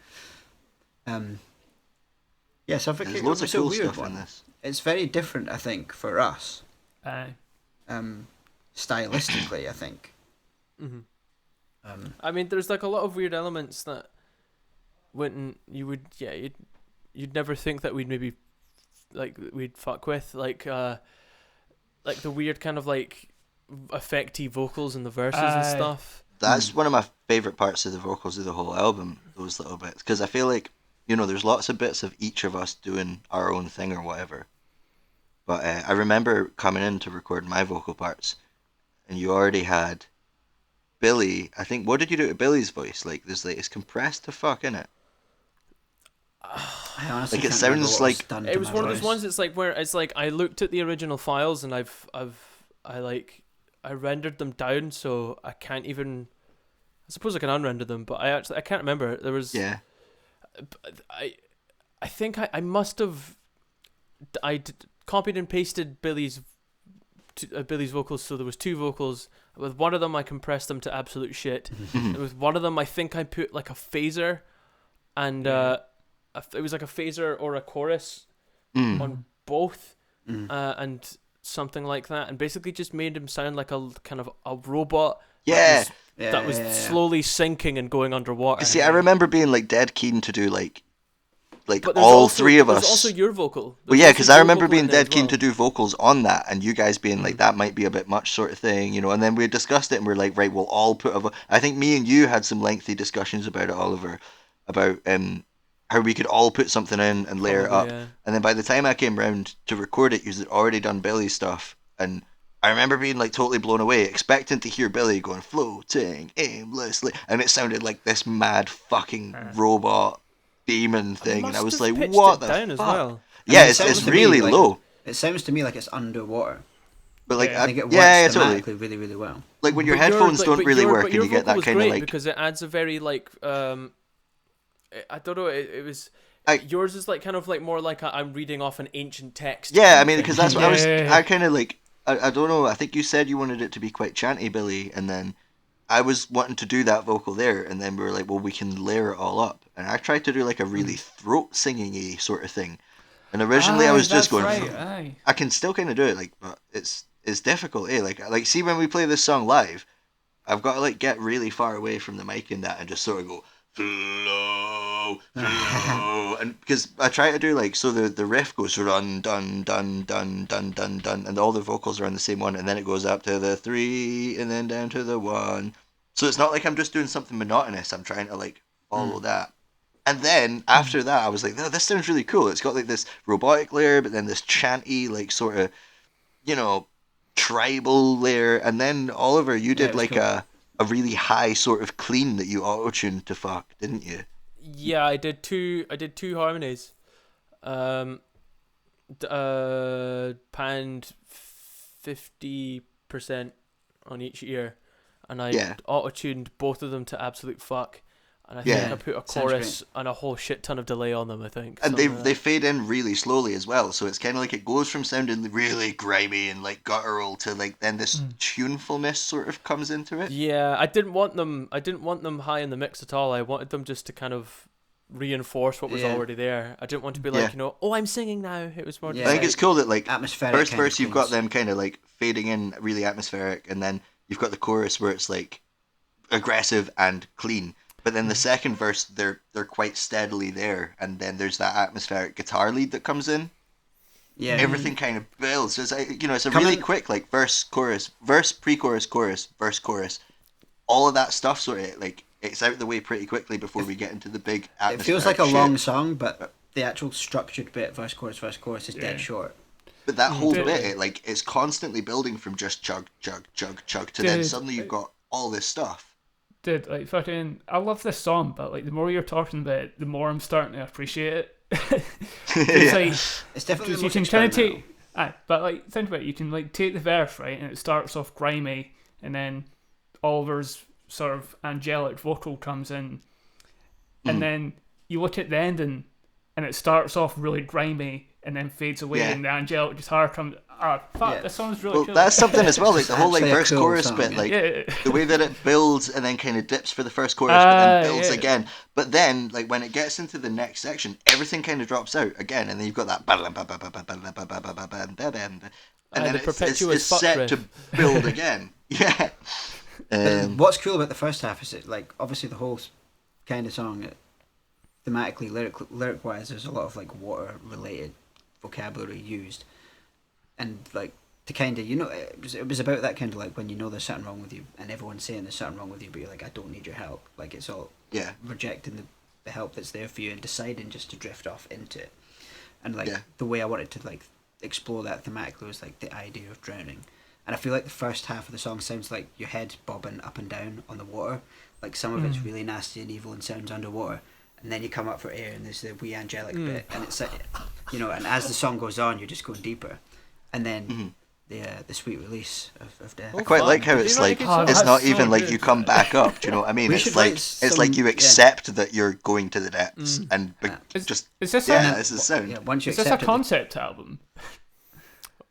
A: Suffocator.
C: There's loads of cool stuff in this.
A: It's very different, I think, for us. Stylistically, I think.
B: Mm-hmm. I mean, there's like a lot of weird elements that you'd never think that we'd fuck with, like the weird kind of like effecty vocals in the verses and stuff.
C: That's one of my favorite parts of the vocals of the whole album, those little bits, because I feel like, you know, there's lots of bits of each of us doing our own thing or whatever. But I remember coming in to record my vocal parts, and you already had Billy. I think, what did you do to Billy's voice? Like, it's compressed to fuck, innit?
A: I honestly
C: like, it sounds like
B: it was one of those ones. It's like where it's like I looked at the original files and I rendered them down, so I can't even. I suppose I can unrender them, but I can't remember. There was I think I must have copied and pasted Billy's vocals, so there was 2 vocals. With one of them, I compressed them to absolute shit. With one of them, I think I put like a phaser, and it was like a phaser or a chorus on both, and something like that, and basically just made him sound like a kind of a robot. That was slowly sinking and going underwater.
C: See, I remember being like dead keen to do like all 3 of us.
B: There's also your vocal.
C: Well, yeah, because I remember being dead keen to do vocals on that, and you guys being like, that might be a bit much, sort of thing, you know. And then we discussed it, and we're like, right, we'll all put I think me and you had some lengthy discussions about it, Oliver, about how we could all put something in and layer it up. Yeah. And then by the time I came round to record it, you had already done Billy's stuff, and I remember being like totally blown away, expecting to hear Billy going floating aimlessly, and it sounded like this mad fucking robot demon thing, and I was like, what the fuck? As well. Yeah, it's really low.
A: It sounds to me like it's underwater.
C: But like,
A: I think it works thematically really, really well.
C: Like when your headphones don't really work, and you get that kind of like,
B: because it adds a very like I don't know, it was. Yours is like kind of like more like I'm reading off an ancient text.
C: Yeah, I mean, because that's what I was. I kind of like. I don't know. I think you said you wanted it to be quite chanty, Billy, and then I was wanting to do that vocal there, and then we were like, well, we can layer it all up. And I tried to do like a really throat singing-y sort of thing. And originally I was just going, I can still kind of do it, like, but it's difficult, eh? Like see when we play this song live, I've got to like get really far away from the mic in that and just sort of go flow, and because I try to do like, so the riff goes run dun dun dun dun dun dun, and all the vocals are on the same one, and then it goes up to the 3 and then down to the 1. So it's not like I'm just doing something monotonous. I'm trying to like follow that. And then after that, I was like, oh, this sounds really cool. It's got like this robotic layer, but then this chanty, like sort of, you know, tribal layer. And then Oliver, you did like cool. a really high sort of clean that you auto-tuned to fuck, didn't you?
B: Yeah, I did two harmonies. Panned 50% on each ear, and I auto-tuned both of them to absolute fuck. And I think I put a chorus and a whole shit ton of delay on them, I think.
C: And they fade in really slowly as well, so it's kind of like it goes from sounding really grimy and like guttural to like then this tunefulness sort of comes into it.
B: Yeah, I didn't want them high in the mix at all. I wanted them just to kind of reinforce what was already there. I didn't want to be like, oh, I'm singing now. It was more.
C: I think it's cool that like first verse you've got them kind of like fading in, really atmospheric, and then you've got the chorus where it's like aggressive and clean. But then the second verse, they're quite steadily there, and then there's that atmospheric guitar lead that comes in. Yeah, everything kind of builds. So it's it's a really quick like verse, chorus, verse, pre-chorus, chorus, verse, chorus. All of that stuff sort of like it's out the way pretty quickly before we get into the big atmospheric.
A: It feels like a long song, but the actual structured bit, verse, chorus, is dead short.
C: But that whole bit, it's constantly building from just chug, chug, chug, chug to then suddenly you've got all this stuff.
D: Dude, like fucking, I love this song, but like the more you're talking about it, the more I'm starting to appreciate it. It's like
A: it's definitely
D: you can kind of take, but like think about it, you can like take the verse right, and it starts off grimy, and then Oliver's sort of angelic vocal comes in, and then you look at the ending, and it starts off really grimy, and then fades away, and the angelic guitar comes. This song's really cool.
C: That's something as well, like the whole like verse chorus bit, like the way that it builds and then kind of dips for the first chorus, but then builds again. But then, like when it gets into the next section, everything kind of drops out again, and then you've got that, and then it's set to build again. Yeah.
A: What's cool about the first half is it like obviously the whole kind of song, thematically, lyric wise, there's a lot of like water related vocabulary used. And like to kind of it was about that kind of like when you know there's something wrong with you and everyone's saying there's something wrong with you, but you're like, I don't need your help. Like it's all rejecting the help that's there for you and deciding just to drift off into it. And like the way I wanted to like explore that thematically was like the idea of drowning. And I feel like the first half of the song sounds like your head bobbing up and down on the water. Like some of it's really nasty and evil and sounds underwater. And then you come up for air and there's the wee angelic bit, and it's like, and as the song goes on, you're just going deeper. And then the sweet release of death.
C: I quite like how it's like it's not even like you come back up. Do you know what I mean? It's like you accept that you're going to the depths and just
D: is this
C: this is sound.
A: Yeah, once you
D: is this a concept album?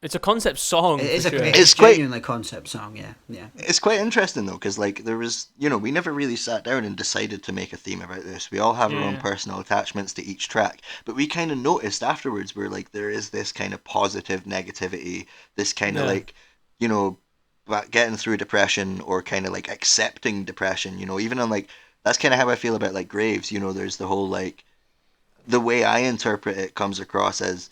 B: It's a concept song.
A: It's genuinely a concept song. Yeah.
C: It's quite interesting though, because like there was, we never really sat down and decided to make a theme about this. We all have our own personal attachments to each track, but we kind of noticed afterwards where like there is this kind of positive negativity, this kind of like, getting through depression or kind of like accepting depression. Even on like that's kind of how I feel about like Graves. There's the whole like the way I interpret it comes across as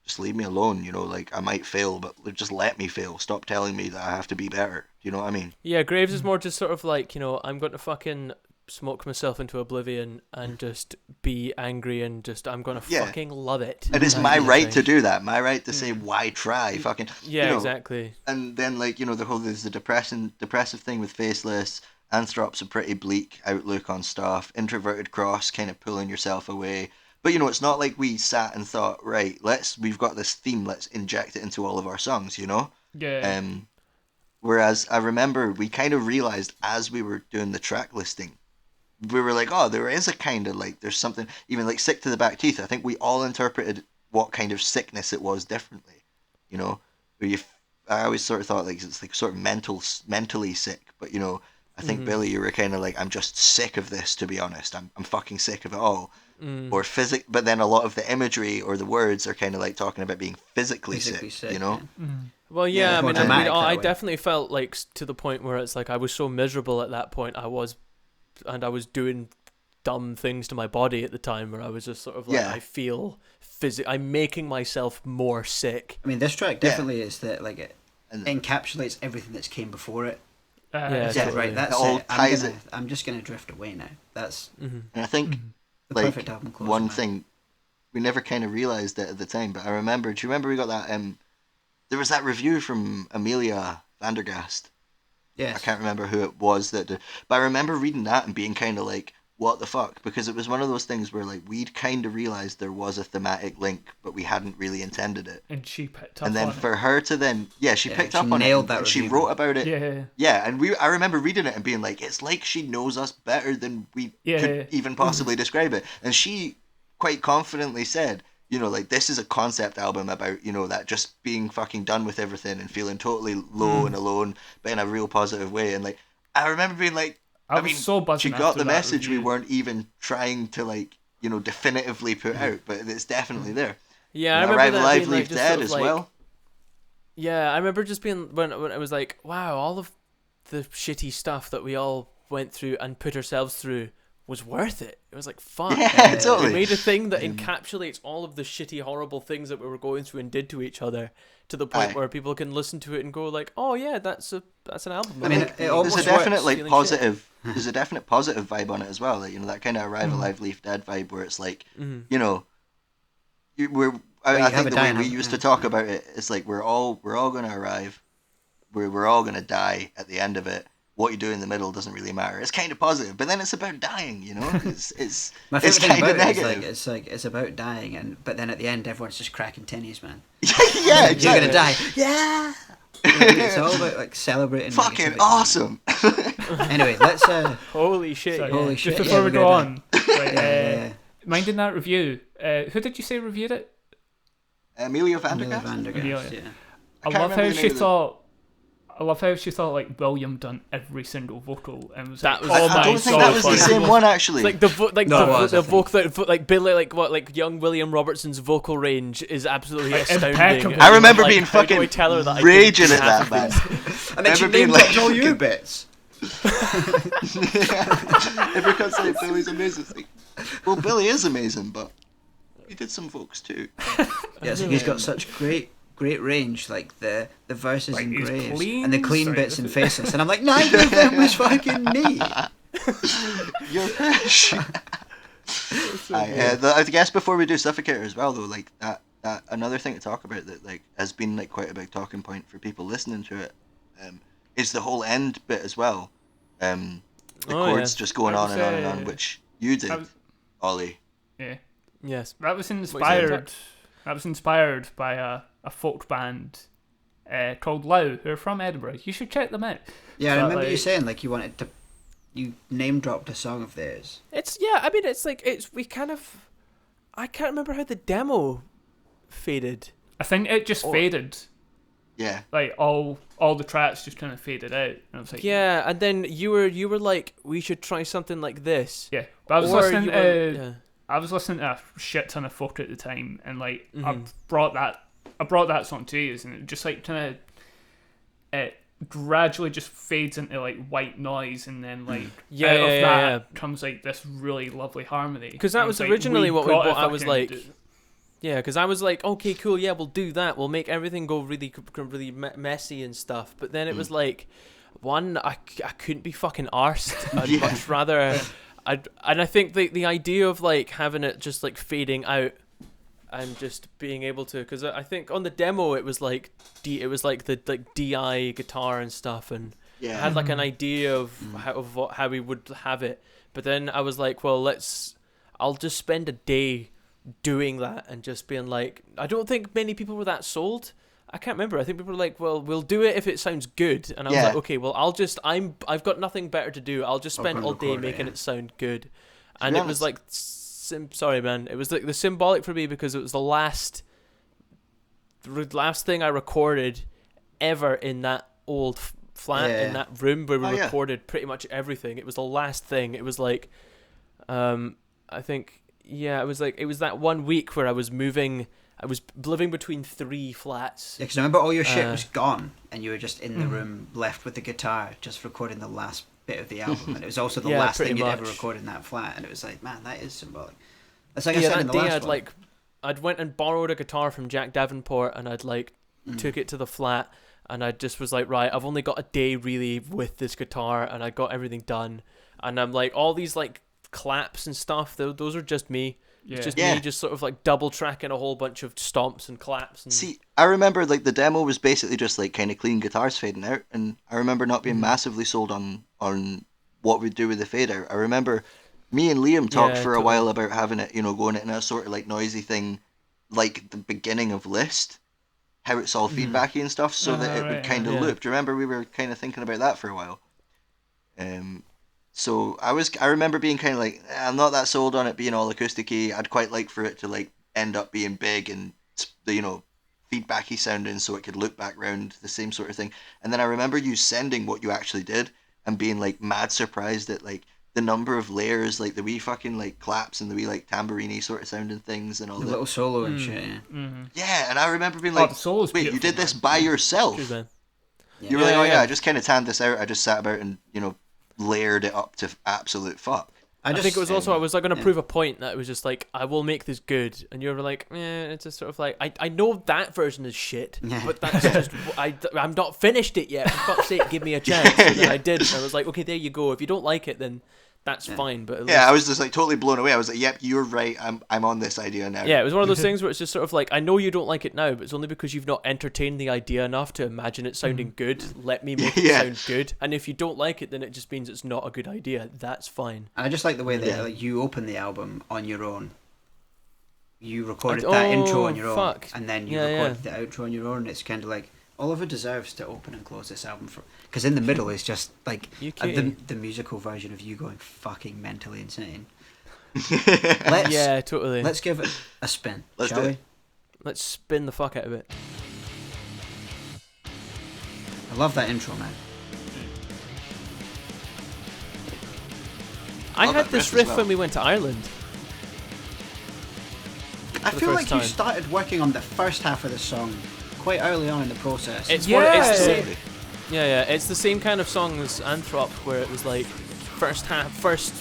C: just leave me alone, like I might fail, but just let me fail. Stop telling me that I have to be better. Do you know what I mean?
B: Yeah, Graves is more just sort of like, I'm going to fucking smoke myself into oblivion and just be angry and just, I'm going to fucking love it.
C: And it's my right to do that. My right to say, why try? Fucking,
B: exactly.
C: And then like, there's the depressive thing with Faceless. Anthrop's a pretty bleak outlook on stuff. Introverted Cross, kind of pulling yourself away. But it's not like we sat and thought, right, we've got this theme, let's inject it into all of our songs,
D: Yeah.
C: Whereas I remember we kind of realized as we were doing the track listing, we were like, oh, there is a kind of like, there's something, even like Sick to the Back Teeth. I think we all interpreted what kind of sickness it was differently, I always sort of thought like it's like sort of mentally sick, but I think Billy, you were kind of like, I'm just sick of this, to be honest. I'm fucking sick of it all. Or but then a lot of the imagery or the words are kind of like talking about being physically sick.
A: Yeah.
B: Well, yeah, I definitely felt like to the point where it's like I was so miserable at that point. I was doing dumb things to my body at the time where I was just sort of like, I feel I'm making myself more sick.
A: I mean, this track definitely is that like it encapsulates everything that's came before it. Right. That's
C: all ties it.
A: I'm just gonna drift away now. That's
C: and I think.
A: The perfect album closer,
C: one thing we never kind of realized it at the time, but I remember. Do you remember we got that? There was that review from Amelia Vandergast.
A: Yes.
C: I can't remember who it was that did, but I remember reading that and being kind of like, "What the fuck?" Because it was one of those things where like we'd kind of realized there was a thematic link, but we hadn't really intended it.
D: And she picked up.
C: And then
D: on
C: for
D: it.
C: her to then, she picked up on
A: nailed
C: it.
A: That
C: and she wrote about it.
D: Yeah.
C: And I remember reading it and being like, it's like she knows us better than we could even possibly describe it. And she quite confidently said, like this is a concept album about, that just being fucking done with everything and feeling totally low and alone, but in a real positive way. And like, I remember being like, I mean,
D: so buzzing.
C: She got the message we weren't even trying to like, definitively put out, but it's definitely there.
B: Yeah, I remember
C: Arrive
B: that
C: Alive, Leave Dead as well.
B: Yeah, I remember just being when it was like, wow, all of the shitty stuff that we all went through and put ourselves through was worth it. It was like, fuck.
C: Yeah, totally.
B: We made a thing that encapsulates all of the shitty, horrible things that we were going through and did to each other, to the point where people can listen to it and go like, oh yeah, that's an album.
A: I mean, it almost
C: there's a definite like positive. There's a definite positive vibe on it as well. Like, that kind of Arrive Alive, Leave Dead vibe where it's like, I think the way we used to talk about it is like we're all going to arrive, we're all going to die at the end of it. What you do in the middle doesn't really matter. It's kind of positive, but then it's about dying. It's
A: my favorite thing
C: kind of
A: about
C: negative.
A: It is like it's about dying, but then at the end everyone's just cracking tinnies, man.
C: Yeah, exactly.
A: You're gonna die. Yeah. It's all about like celebrating.
C: Fucking awesome.
A: Anyway, let's.
B: Holy shit!
D: Sorry,
A: holy shit!
D: Just before we go on, minding that review. Who did you say reviewed it?
C: Amelia Vandergast.
A: Yeah.
D: I love how she thought like William done every single vocal and was
B: that
D: like,
B: was,
C: I don't think that was the same one actually.
B: Like the vocal like Billy like young William Robertson's vocal range is absolutely astounding.
C: I remember
B: like,
C: being fucking
B: that
C: raging at that man.
A: And then she named like all your bits.
C: Everyone say Billy's amazing. Like, well, Billy is amazing, but he did some vocals too.
A: Yeah, so he's got such great range, like the verses
D: like
A: in Graves
D: clean,
A: and the clean bits in Faceless, and I'm like, neither of them was fucking me.
C: You're fresh. I guess before we do Suffocator as well, though, like that another thing to talk about that like has been like quite a big talking point for people listening to it, is the whole end bit as well. The chords just going on and on and on, which you did, Ollie.
D: Yeah.
B: Yes.
D: That was inspired. That was inspired by a folk band called Lau, who are from Edinburgh. You should check them out.
A: Yeah, I remember you saying like you name dropped a song of theirs.
B: I can't remember how the demo faded.
D: I think it just faded.
C: Yeah.
D: Like all the tracks just kind of faded out. And I was like,
B: yeah, and then you were like, we should try something like this.
D: Yeah, but I was listening to a shit ton of folk at the time, and like I brought that song to you, and it just like kind of it gradually just fades into like white noise, and then like out of that comes like this really lovely harmony.
B: Because that was originally what I was like. Yeah, because I was like, okay, cool, yeah, we'll do that. We'll make everything go really, really messy and stuff. But then it was like, I couldn't be fucking arsed. I'd much rather... and I think the idea of like having it just like fading out and just being able to... Because I think on the demo it was like the like DI guitar and stuff, and I had like an idea of how we would have it. But then I was like, well, I'll just spend a day doing that and just being like, I don't think many people were that sold. I can't remember. I think people were like, well, we'll do it if it sounds good. And I was like, okay, well, I've got nothing better to do. I'll just spend all day making it sound good. And it was like, sorry, man. It was like the symbolic for me because it was the last thing I recorded ever in that old flat in that room where we recorded pretty much everything. It was the last thing. It was like, I think... Yeah, it was that 1 week where I was living between 3 flats.
A: Yeah, because I remember all your shit was gone, and you were just in the room left with the guitar, just recording the last bit of the album, and it was also the last thing you'd ever recorded in that flat, and it was like, man, that is symbolic. That's like I said in the last one.
B: I'd went and borrowed a guitar from Jack Davenport, and I'd like took it to the flat, and I just was like, right, I've only got a day really with this guitar, and I got everything done, and I'm like, all these like claps and stuff, those are just me. It's just me just sort of like double tracking a whole bunch of stomps and claps. And...
C: See, I remember like the demo was basically just like kind of clean guitars fading out, and I remember not being massively sold on what we'd do with the fade out. I remember me and Liam talked for a while about having it, going in a sort of like noisy thing, like the beginning of List, how it's all feedbacky and stuff, so that it would kind of loop. Do you remember we were kind of thinking about that for a while? So I remember being kind of like, I'm not that sold on it being all acoustic-y. I'd quite like for it to like end up being big and feedbacky sounding, so it could loop back round, the same sort of thing. And then I remember you sending what you actually did and being like mad surprised at like the number of layers, like the wee fucking like claps and the wee like tambourine sort of sounding things and all
A: the
C: that.
A: little solo and shit.
C: Yeah, and I remember being like, wait, you did this by yourself?
B: True, man.
C: You were like, I just kind of tanned this out. I just sat about and layered it up to absolute fuck.
B: I think it was also, I was like going to prove a point that it was just like, I will make this good, and you were like, it's just sort of like, I know that version is shit, but that's just, I'm not finished it yet, for fuck's sake, give me a chance. And then I did, and I was like, okay, there you go, if you don't like it, then that's fine. But
C: I was just like totally blown away. I was like, yep, you're right, I'm on this idea now.
B: Yeah, it was one of those things where it's just sort of like, I know you don't like it now, but it's only because you've not entertained the idea enough to imagine it sounding good. Let me make it sound good. And if you don't like it, then it just means it's not a good idea. That's fine.
A: I just like the way that like, you open the album on your own. You recorded that intro on your own, and then you recorded the outro on your own. It's kind of like, Oliver deserves to open and close this album because in the middle is just like the musical version of you going fucking mentally insane.
B: Totally.
A: Let's give it a spin, shall we?
B: Let's spin the fuck out of it.
A: I love that intro, man.
B: I had this riff when we went to Ireland.
A: I feel like you started working on the first half of the song quite early on in the process.
B: It's the same. It's the same kind of song as Anthrop, where it was like first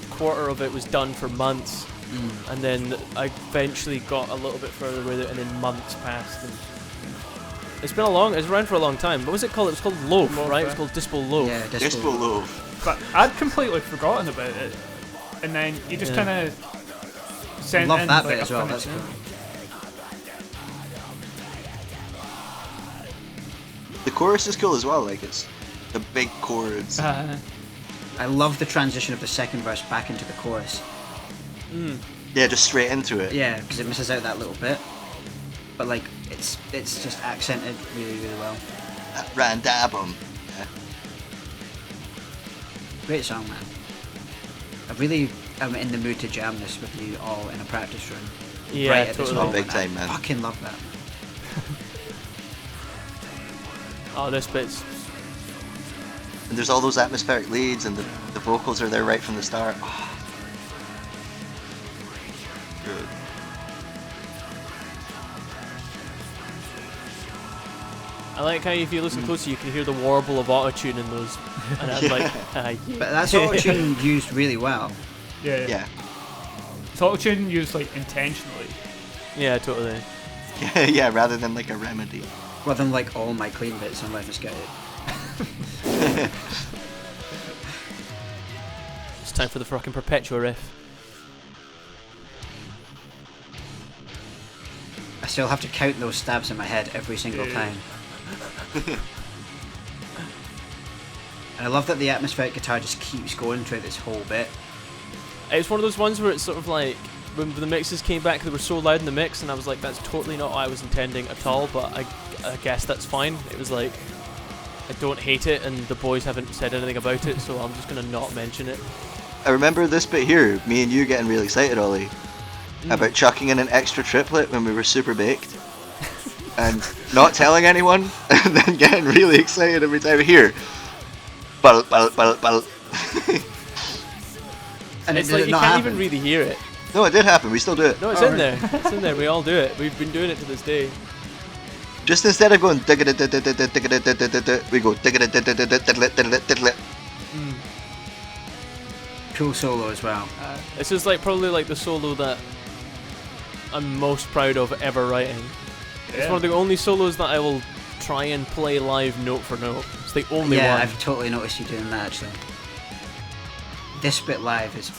B: quarter of it was done for months, and then I eventually got a little bit further with it, and then months passed. And it's around for a long time. What was it called? It was called Loaf, right? It was called Dispo Loaf.
A: Yeah,
C: Dispo Loaf.
D: But I'd completely forgotten about it, and then you just kind of sent
A: love
D: in
A: that
D: like
A: bit as well. That's cool.
C: The chorus is cool as well, like it's the big chords.
A: I love the transition of the second verse back into the chorus.
C: Yeah, just straight into it.
A: Yeah, because it misses out that little bit. but like it's just accented really, really well.
C: Random. Yeah.
A: Great song, man. I really am in the mood to jam this with you all in a practice room.
B: Yeah,
A: right at
B: totally.
A: this moment.
C: Big time, man.
A: I fucking love that.
B: Oh, this bit's...
C: And there's all those atmospheric leads, and the vocals are there right from the start. Oh. Good.
B: I like how if you listen closer, you can hear the warble of autotune in those. And I'm like, yeah.
A: But that's auto-tune used really well.
C: Yeah.
D: It's auto-tune used like intentionally.
B: Yeah, totally.
C: Yeah, rather than like a remedy.
A: Rather than like all my clean bits on Life is Scouted.
B: It's time for the fucking Perpetua riff.
A: I still have to count those stabs in my head every single time. And I love that the atmospheric guitar just keeps going through this whole bit.
B: It's one of those ones where it's sort of like, when the mixes came back, they were so loud in the mix, and I was like, that's totally not what I was intending at all, but I guess that's fine. It was like, I don't hate it, and the boys haven't said anything about it, so I'm just going to not mention it.
C: I remember this bit here, me and you getting really excited, Ollie, about chucking in an extra triplet when we were super baked, and not telling anyone, and then getting really excited every time here. Bal.
A: And
B: it's
A: it
B: like,
A: did
B: you
A: not
B: can't
A: happen.
B: even really hear it.
C: No, it did happen, we still do it.
B: No, it's in there. It's in there. We all do it. We've been doing it to this day.
C: Just instead of going we go
A: Cool solo as well.
B: This is like probably like the solo that I'm most proud of ever writing. It's one of the only solos that I will try and play live note for note. It's the only
A: Yeah,
B: one.
A: I've totally noticed you doing that actually. This bit live is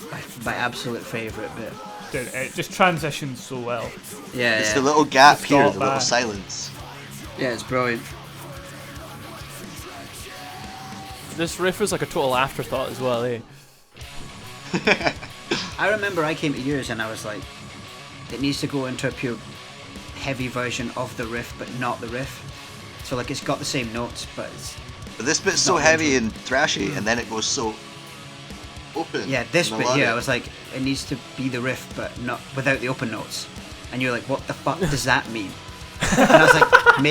A: my absolute favourite bit.
D: Dude, it just transitions so well.
A: Yeah,
C: It's
A: yeah.
C: the little gap
D: Stop
C: here, the little
D: back.
C: silence.
A: Yeah, it's brilliant.
B: This riff is like a total afterthought as well, eh?
A: I remember I came to yours and I was like, it needs to go into a pure heavy version of the riff, but not the riff. So like it's got the same notes, but it's...
C: But this bit's so
A: Not
C: heavy and thrashy, and then it goes so open.
A: Yeah, this
C: and
A: bit
C: love
A: here,
C: it.
A: I was like, it needs to be the riff, but not without the open notes. And you're like, what the fuck does that mean? And I was like,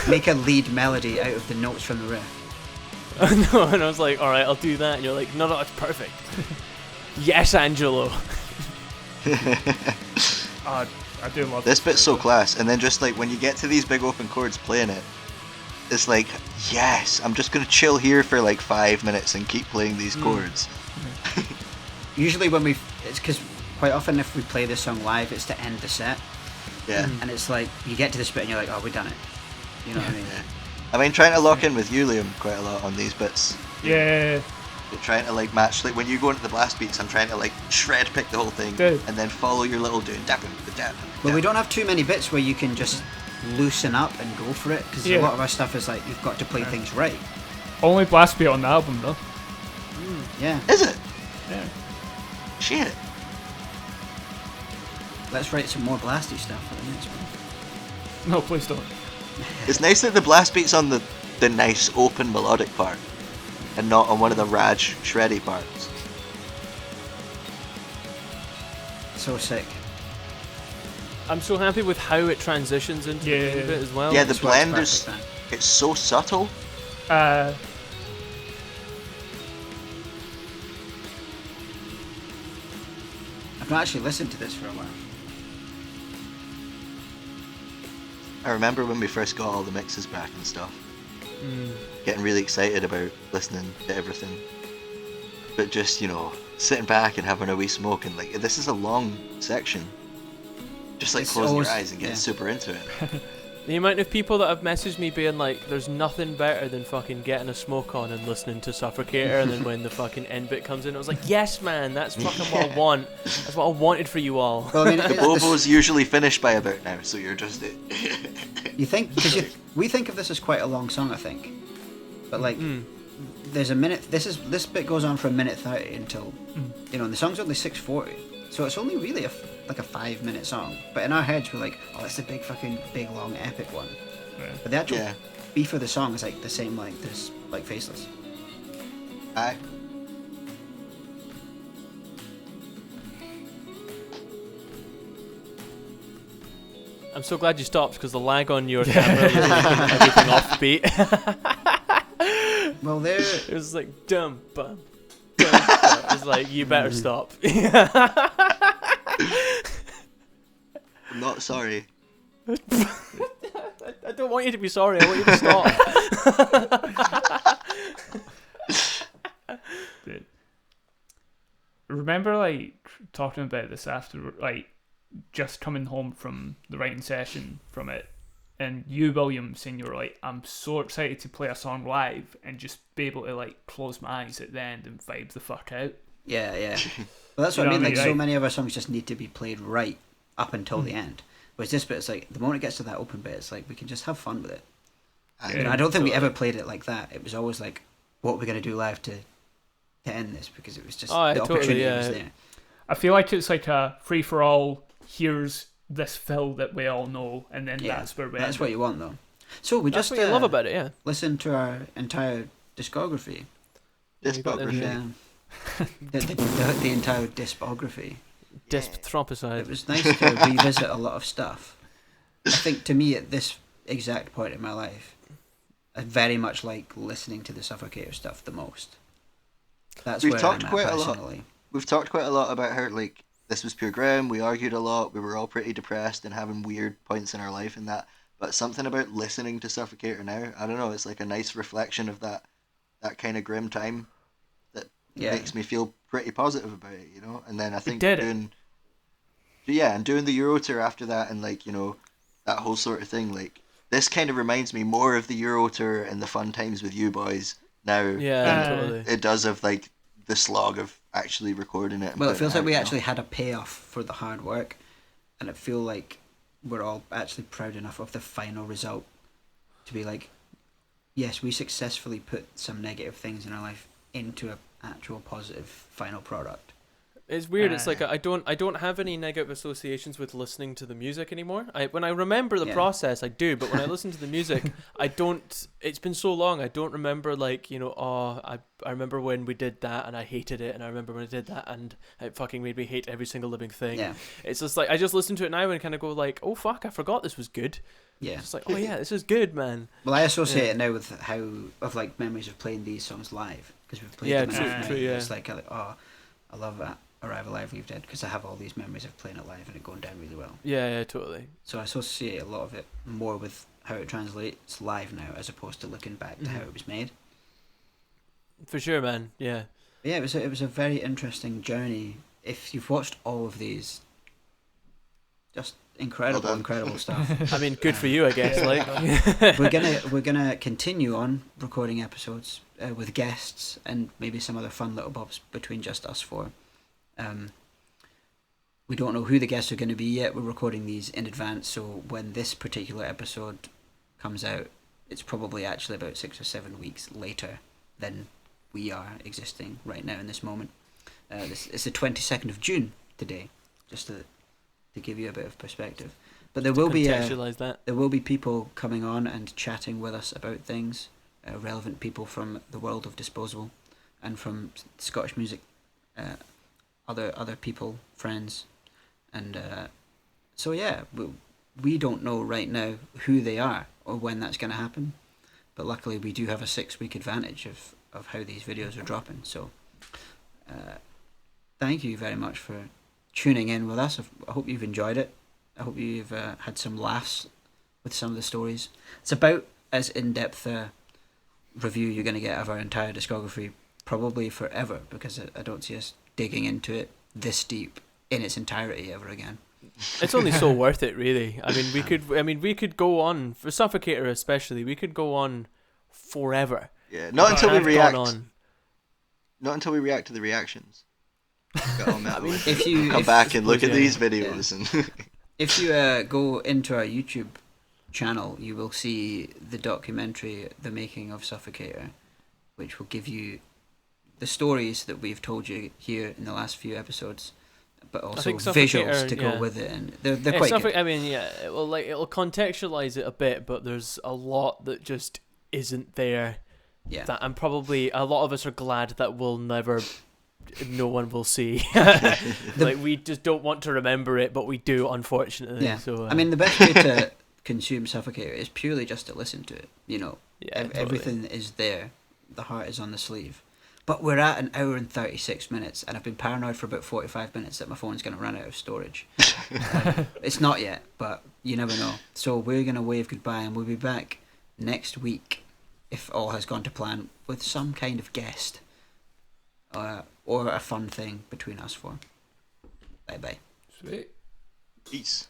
A: make a lead melody out of the notes from the riff.
B: No, and I was like, alright, I'll do that. And you're like, no, it's perfect. Yes, Angelo.
D: I do love
C: This bit's so class, and then just like when you get to these big open chords playing it, it's like, yes, I'm just gonna chill here for like 5 minutes and keep playing these chords.
A: Usually when it's because quite often if we play this song live, it's to end the set.
C: Yeah.
A: And it's like, you get to this bit and you're like, oh, we've done it. You know what I mean?
C: Yeah. I mean, trying to lock in with you, Liam, quite a lot on these bits.
D: Yeah.
C: You're trying to like match, like when you go into the blast beats, I'm trying to like shred pick the whole thing,
D: Dude.
C: and then follow your little doing dap.
A: Well, we don't have too many bits where you can just loosen up and go for it, because a
D: Yeah.
A: lot of our stuff is like, you've got to play things right.
D: Only blast beat on the album though.
A: Yeah.
C: Is it?
D: Yeah.
C: Shit.
A: Let's write some more blasty stuff for the next one.
D: No, please don't.
C: It's nice that the blast beat's on the nice open melodic part, and not on one of the raj shreddy parts.
A: So sick.
B: I'm so happy with how it transitions into the main bit as well.
C: Yeah, the
A: This works
C: blend is,
A: perfect, man.
C: it's so subtle.
A: I've not actually listened to this for a while.
C: I remember when we first got all the mixes back and stuff, getting really excited about listening to everything. But just, you know, sitting back and having a wee smoke, and like, this is a long section. Just like
A: It's
C: closing
A: always-
C: your eyes and getting
A: yeah.
C: super into it.
B: The amount of people that have messaged me being like, there's nothing better than fucking getting a smoke on and listening to Suffocator, and then when the fucking end bit comes in, I was like, yes, man, that's fucking what I want. That's what I wanted for you all.
A: Well, I mean,
C: The Bobo's usually finished by about now, so you're just it.
A: you think, because we think of this as quite a long song, I think. But like, there's a minute, this bit goes on for 1:30 until, you know, and the song's only 6:40. So it's only really like a 5-minute song, but in our heads we're like, oh, it's a big long epic one.
D: Yeah.
A: But the actual beef of the song is like the same length as like Faceless.
C: Aye.
B: I'm so glad you stopped because the lag on your camera was making everything offbeat.
A: Well, there
B: it was like dum bum. It was like you better stop.
C: I'm not sorry.
B: I don't want you to be sorry. I want you to stop.
D: Remember, like, talking about this after, like, just coming home from the writing session from it, and you, William, saying you were like, I'm so excited to play a song live and just be able to, like, close my eyes at the end and vibe the fuck out.
A: Yeah. Well, that's what I mean. Like, so many of our songs just need to be played right up until the end. Whereas this bit, it's like, the moment it gets to that open bit, it's like, we can just have fun with it. And I don't think we ever played it like that. It was always like, what are we going to do live to end this? Because it was just, the opportunity was there.
D: I feel like it's like a free-for-all, here's this fill that we all know, and then that's where we end.
A: That's what you want, though. So we
B: that's
A: just
B: what you love about it, yeah.
A: Listen to our entire discography.
C: Dispography.
A: The entire discography.
B: Disp-thropicide.
A: It was nice to revisit a lot of stuff. I think to me at this exact point in my life, I very much like listening to the Suffocator stuff the most. That's
C: We've
A: where
C: talked
A: I'm at
C: quite
A: personally.
C: a lot. We've talked quite a lot about how like this was pure grim. We argued a lot. We were all pretty depressed and having weird points in our life and that. But something about listening to Suffocator now, I don't know. It's like a nice reflection of that makes me feel pretty positive about it, you know. And then I think doing the Euro tour after that, and like, you know, that whole sort of thing, like this kind of reminds me more of the Euro tour and the fun times with you boys now.
B: Yeah, totally.
C: It does of like the slog of actually recording it.
A: Well, it feels like we actually had a payoff for the hard work, and it feels like we're all actually proud enough of the final result to be like, yes, we successfully put some negative things in our life into an actual positive final product.
B: It's weird. It's like I don't have any negative associations with listening to the music anymore. When I remember the process, I do, but when I listen to the music, I don't. It's been so long. I don't remember, like, you know. I remember when we did that and I hated it, and I remember when I did that and it fucking made me hate every single living thing. Yeah. It's just like I just listen to it now and kind of go like, oh fuck, I forgot this was good. Yeah. It's just like, oh yeah, this is good, man.
A: Well, I associate it now with like memories of playing these songs live, because we've played them enough now. It's like, oh, I love that. Arrive Alive, Leave Dead, because I have all these memories of playing it live and it going down really well.
B: Yeah, totally.
A: So I associate a lot of it more with how it translates live now, as opposed to looking back to how it was made.
B: For sure, man. Yeah.
A: But yeah, it was a very interesting journey. If you've watched all of these, just incredible stuff.
B: I mean, good for you, I guess.
A: We're gonna continue on recording episodes with guests and maybe some other fun little bobs between just us four. We don't know who the guests are going to be yet. We're recording these in advance, so when this particular episode comes out, it's probably actually about 6 or 7 weeks later than we are existing right now in this moment. It's the 22nd of June today, just to give you a bit of perspective. But there will be people coming on and chatting with us about things, relevant people from the world of Disposable and from Scottish music. Other people, friends, and so yeah, we don't know right now who they are or when that's going to happen, but luckily we do have a 6-week advantage of how these videos are dropping. So thank you very much for tuning in with us. I hope you've enjoyed it. I hope you've had some laughs with some of the stories. It's about as in-depth a review you're going to get of our entire discography probably forever, because I don't see us digging into it this deep in its entirety ever again.
B: It's only so worth it, really. I mean, we could go on for Suffocator, especially. We could go on forever.
C: Yeah, not until we react. Not until we react to the reactions. If you come back and look at these videos, and
A: if you go into our YouTube channel, you will see the documentary "The Making of Suffocator," which will give you the stories that we've told you here in the last few episodes, but also
B: think
A: visuals to
B: yeah.
A: go with it, and they're quite good.
B: I mean, yeah, it'll contextualize it a bit, but there's a lot that just isn't there.
A: Yeah.
B: That and probably a lot of us are glad that no one will see. Like we just don't want to remember it, but we do, unfortunately.
A: Yeah.
B: So
A: I mean, the best way to consume Suffocator is purely just to listen to it. You know,
B: yeah,
A: everything is there. The heart is on the sleeve. But we're at an hour and 36 minutes, and I've been paranoid for about 45 minutes that my phone's going to run out of storage. It's not yet, but you never know. So we're going to wave goodbye, and we'll be back next week, if all has gone to plan, with some kind of guest or a fun thing between us four. Bye-bye.
D: Sweet.
C: Peace.